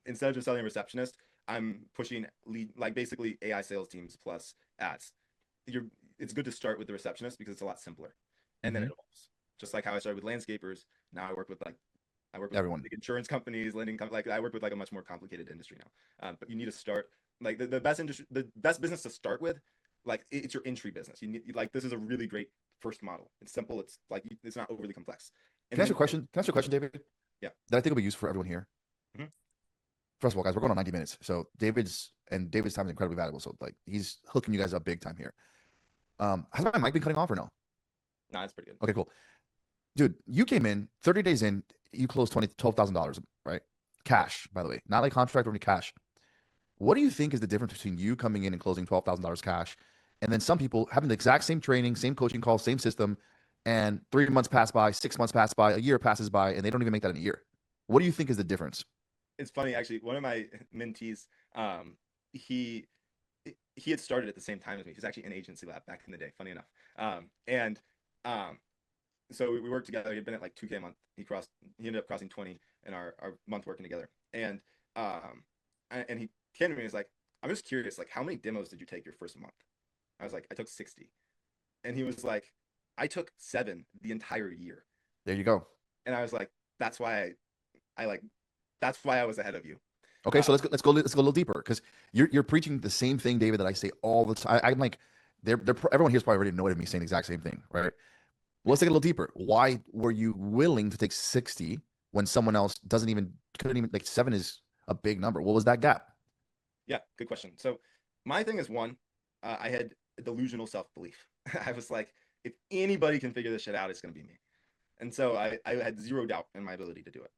Instead of just selling a receptionist, I'm pushing lead, like basically AI sales teams plus ads. It's good to start with the receptionist because it's a lot simpler. And then it evolves. Just like how I started with landscapers, now I work with Everyone. Like insurance companies, lending companies. Like I work with like a much more complicated industry now. But you need to start like the best industry, the best business to start with. Like it's your entry business. You need, like, this is a really great first model. It's simple. It's like it's not overly complex. Can I ask you a question? David? Yeah. That I think will be useful for everyone here. first of all, guys, we're going on 90 minutes. So David's time is incredibly valuable. So like he's hooking you guys up big time here. Has my mic been cutting off or no? No, it's pretty good. Okay, cool. Dude, you came in 30 days in, you closed $12,000, right? Cash, by the way, not like contract, only cash. What do you think is the difference between you coming in and closing $12,000 cash, and then some people having the exact same training, same coaching call, same system, and 3 months pass by, 6 months pass by, a year passes by, and they don't even make that in a year? What do you think is the difference? It's funny, actually. One of my mentees, he had started at the same time as me. He's actually in agency lab back in the day, funny enough. So we worked together. He'd been at like 2K a month. He ended up crossing 20 in our month working together. And he came to me and was like, I'm just curious, like, how many demos did you take your first month? I was like, I took 60. And he was like, I took 7 the entire year. There you go. And I was like, that's why that's why I was ahead of you. Okay, so let's go a little deeper, because you're preaching the same thing, David, that I say all the time. I'm like, everyone here's probably already annoyed at me saying the exact same thing, right? Well, let's take it a little deeper. Why were you willing to take 60 when someone else couldn't even, like 7 is a big number? What was that gap? Yeah, good question. So my thing is, one, I had delusional self-belief. I was like, if anybody can figure this shit out, it's going to be me. And so I had zero doubt in my ability to do it.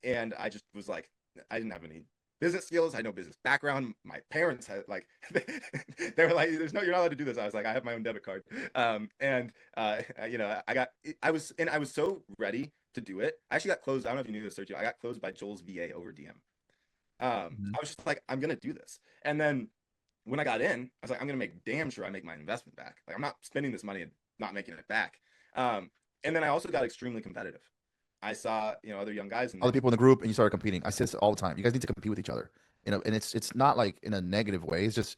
And I just was like, I didn't have any business skills. I had no business background. My parents had like, they were like, you're not allowed to do this. I was like, I have my own debit card. I was so ready to do it. I actually got closed. I don't know if you knew this, Sergio. I got closed by Joel's VA over DM. I was just like, I'm going to do this. And then when I got in, I was like, I'm going to make damn sure I make my investment back. Like, I'm not spending this money and not making it back. And then I also got extremely competitive. I saw, other young guys and other people in the group, and you started competing. I say this all the time. You guys need to compete with each other. And it's not like in a negative way. It's just,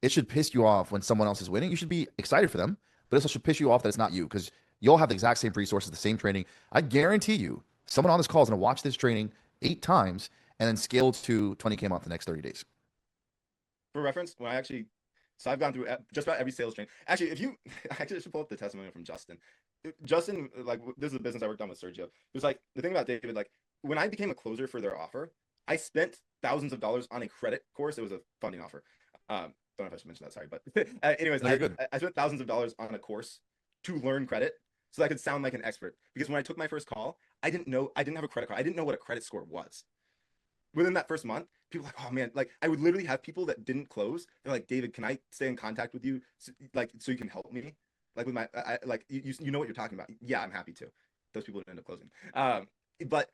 it should piss you off when someone else is winning. You should be excited for them, but it also should piss you off that it's not you, because you'll have the exact same resources, the same training. I guarantee you, someone on this call is going to watch this training 8 times and then scale to 20K a month the next 30 days. For reference, so I've gone through just about every sales training. Actually, I should pull up the testimonial from Justin. Justin, like, this is a business I worked on with Sergio. It was like, the thing about David, like, when I became a closer for their offer, I spent thousands of dollars on a credit course. It was a funding offer. Don't know if I should mention that, sorry. But anyways, I spent thousands of dollars on a course to learn credit so that I could sound like an expert. Because when I took my first call, I didn't have a credit card. I didn't know what a credit score was. Within that first month, people were like, oh man, like, I would literally have people that didn't close. They're like, David, can I stay in contact with you so you can help me? Like, with my, you know what you're talking about. Yeah, I'm happy to. Those people didn't end up closing. But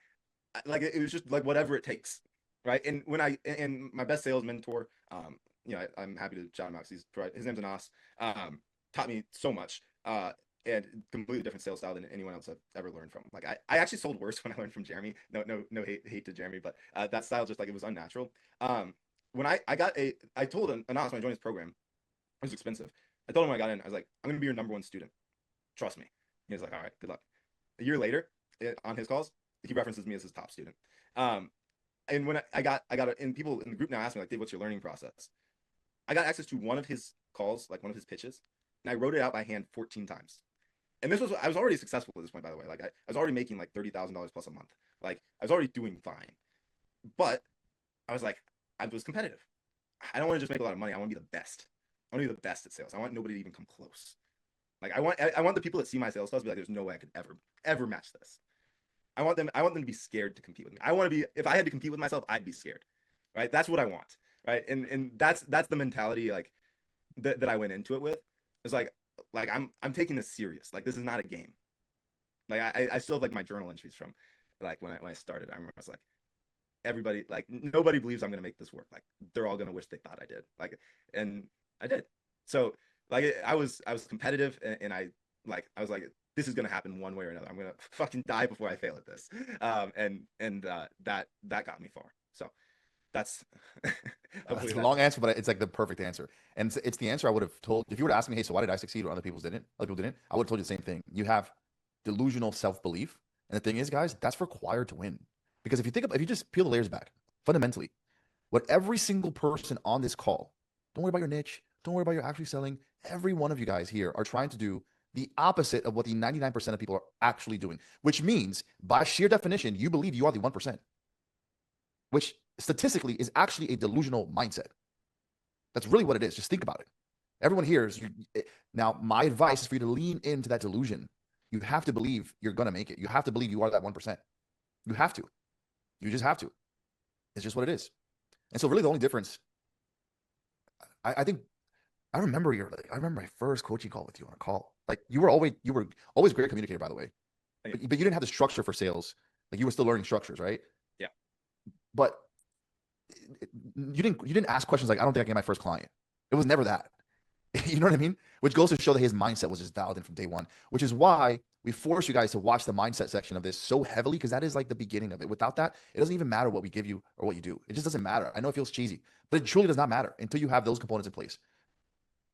like, it was just like, whatever it takes. Right. And and my best sales mentor, I'm happy to shout him out. His name's Anas, taught me so much, and completely different sales style than anyone else I've ever learned from. Like, I actually sold worse when I learned from Jeremy. No hate to Jeremy, but that style, just like, it was unnatural. When I told Anas when I joined his program, it was expensive. I told him when I got in, I was like, I'm going to be your #1 student. Trust me. He was like, all right, good luck. A year later, on his calls, he references me as his top student. And when I got and people in the group now ask me, like, Dave, what's your learning process? I got access to one of his calls, like one of his pitches, and I wrote it out by hand 14 times. And I was already successful at this point, by the way. Like, I was already making like $30,000 plus a month. Like, I was already doing fine. But I was like, I was competitive. I don't want to just make a lot of money. I want to be the best. I want to be the best at sales. I want nobody to even come close. Like, I want the people that see my sales calls to be like, there's no way I could ever match this. I want them to be scared to compete with me. If I had to compete with myself, I'd be scared. Right? That's what I want. Right? And that's the mentality, like, that I went into it with. It's like I'm taking this serious. Like, this is not a game. Like, I still have like my journal entries from like when I started. I remember I was like, everybody, like, nobody believes I'm gonna make this work. Like, they're all gonna wish they thought I did. Like, and I did. So, like, I was competitive, and I was like, this is gonna happen one way or another. I'm gonna fucking die before I fail at this. That got me far. So that's That's a long answer, but it's like the perfect answer. And it's the answer I would have told if you were to ask me, hey, so why did I succeed when other people didn't? I would have told you the same thing. You have delusional self-belief. And the thing is, guys, that's required to win. Because if you just peel the layers back, fundamentally, what every single person on this call, don't worry about your niche, don't worry about your actually selling. Every one of you guys here are trying to do the opposite of what the 99% of people are actually doing, which means by sheer definition, you believe you are the 1%. which statistically is actually a delusional mindset. That's really what it is. Just think about it. Everyone here is now. My advice is for you to lean into that delusion. You have to believe you're going to make it. You have to believe you are that 1%. You have to. You just have to. It's just what it is. And so really the only difference, I think, I remember my first coaching call with you on a call. Like you were always a great communicator, by the way. But you didn't have the structure for sales. Like you were still learning structures, right? Yeah. But you didn't ask questions like, I don't think I get my first client. It was never that. You know what I mean? Which goes to show that his mindset was just dialed in from day one, which is why we force you guys to watch the mindset section of this so heavily, because that is like the beginning of it. Without that, it doesn't even matter what we give you or what you do. It just doesn't matter. I know it feels cheesy, but it truly does not matter until you have those components in place.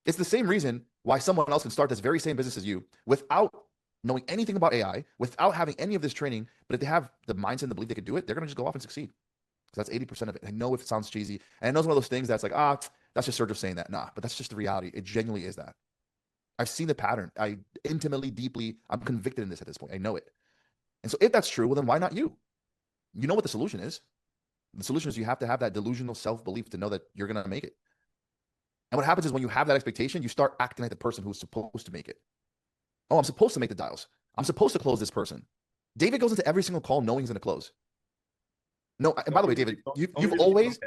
It's the same reason why someone else can start this very same business as you without knowing anything about AI, without having any of this training. But if they have the mindset and the belief they could do it, they're going to just go off and succeed. Because that's 80% of it. I know if it sounds cheesy, and I know it's one of those things that's like, that's just Sergio saying that. Nah, but that's just the reality. It genuinely is that. I've seen the pattern. I intimately, deeply, I'm convicted in this at this point. I know it. And so if that's true, well, then why not you? You know what the solution is. The solution is you have to have that delusional self-belief to know that you're going to make it. And what happens is when you have that expectation, you start acting like the person who's supposed to make it. Oh, I'm supposed to make the dials. I'm supposed to close this person. David goes into every single call knowing he's going to close. No, and by the way, David, you've always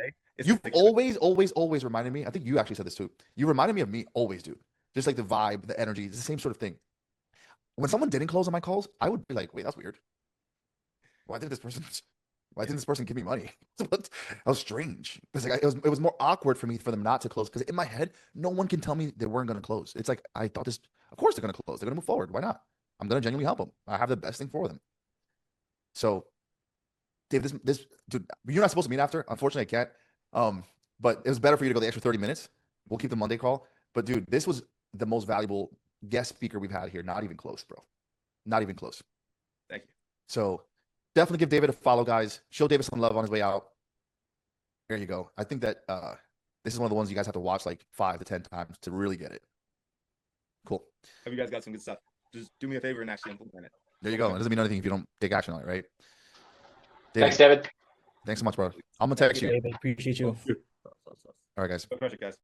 reminded me. I think you actually said this too. You reminded me of me always, dude. Just like the vibe, the energy, it's the same sort of thing. When someone didn't close on my calls, I would be like, wait, that's weird. Why didn't this person give me money? That was strange. It's like it was more awkward for them not to close, because in my head, no one can tell me they weren't going to close. It's like I thought this. Of course they're going to close. They're going to move forward. Why not? I'm going to genuinely help them. I have the best thing for them. So, Dave, this dude, you're not supposed to meet after. Unfortunately, I can't. But it was better for you to go the extra 30 minutes. We'll keep the Monday call. But dude, this was the most valuable guest speaker we've had here. Not even close, bro. Not even close. Thank you. So definitely give David a follow, guys. Show David some love on his way out. There you go. I think that this is one of the ones you guys have to watch like 5 to 10 times to really get it. Cool. Have you guys got some good stuff? Just do me a favor and actually implement it. There you go. It doesn't mean anything if you don't take action on it, right? Thanks, David. Thanks so much, bro. I'm gonna text you. David, appreciate you. All right, guys. No pressure, guys.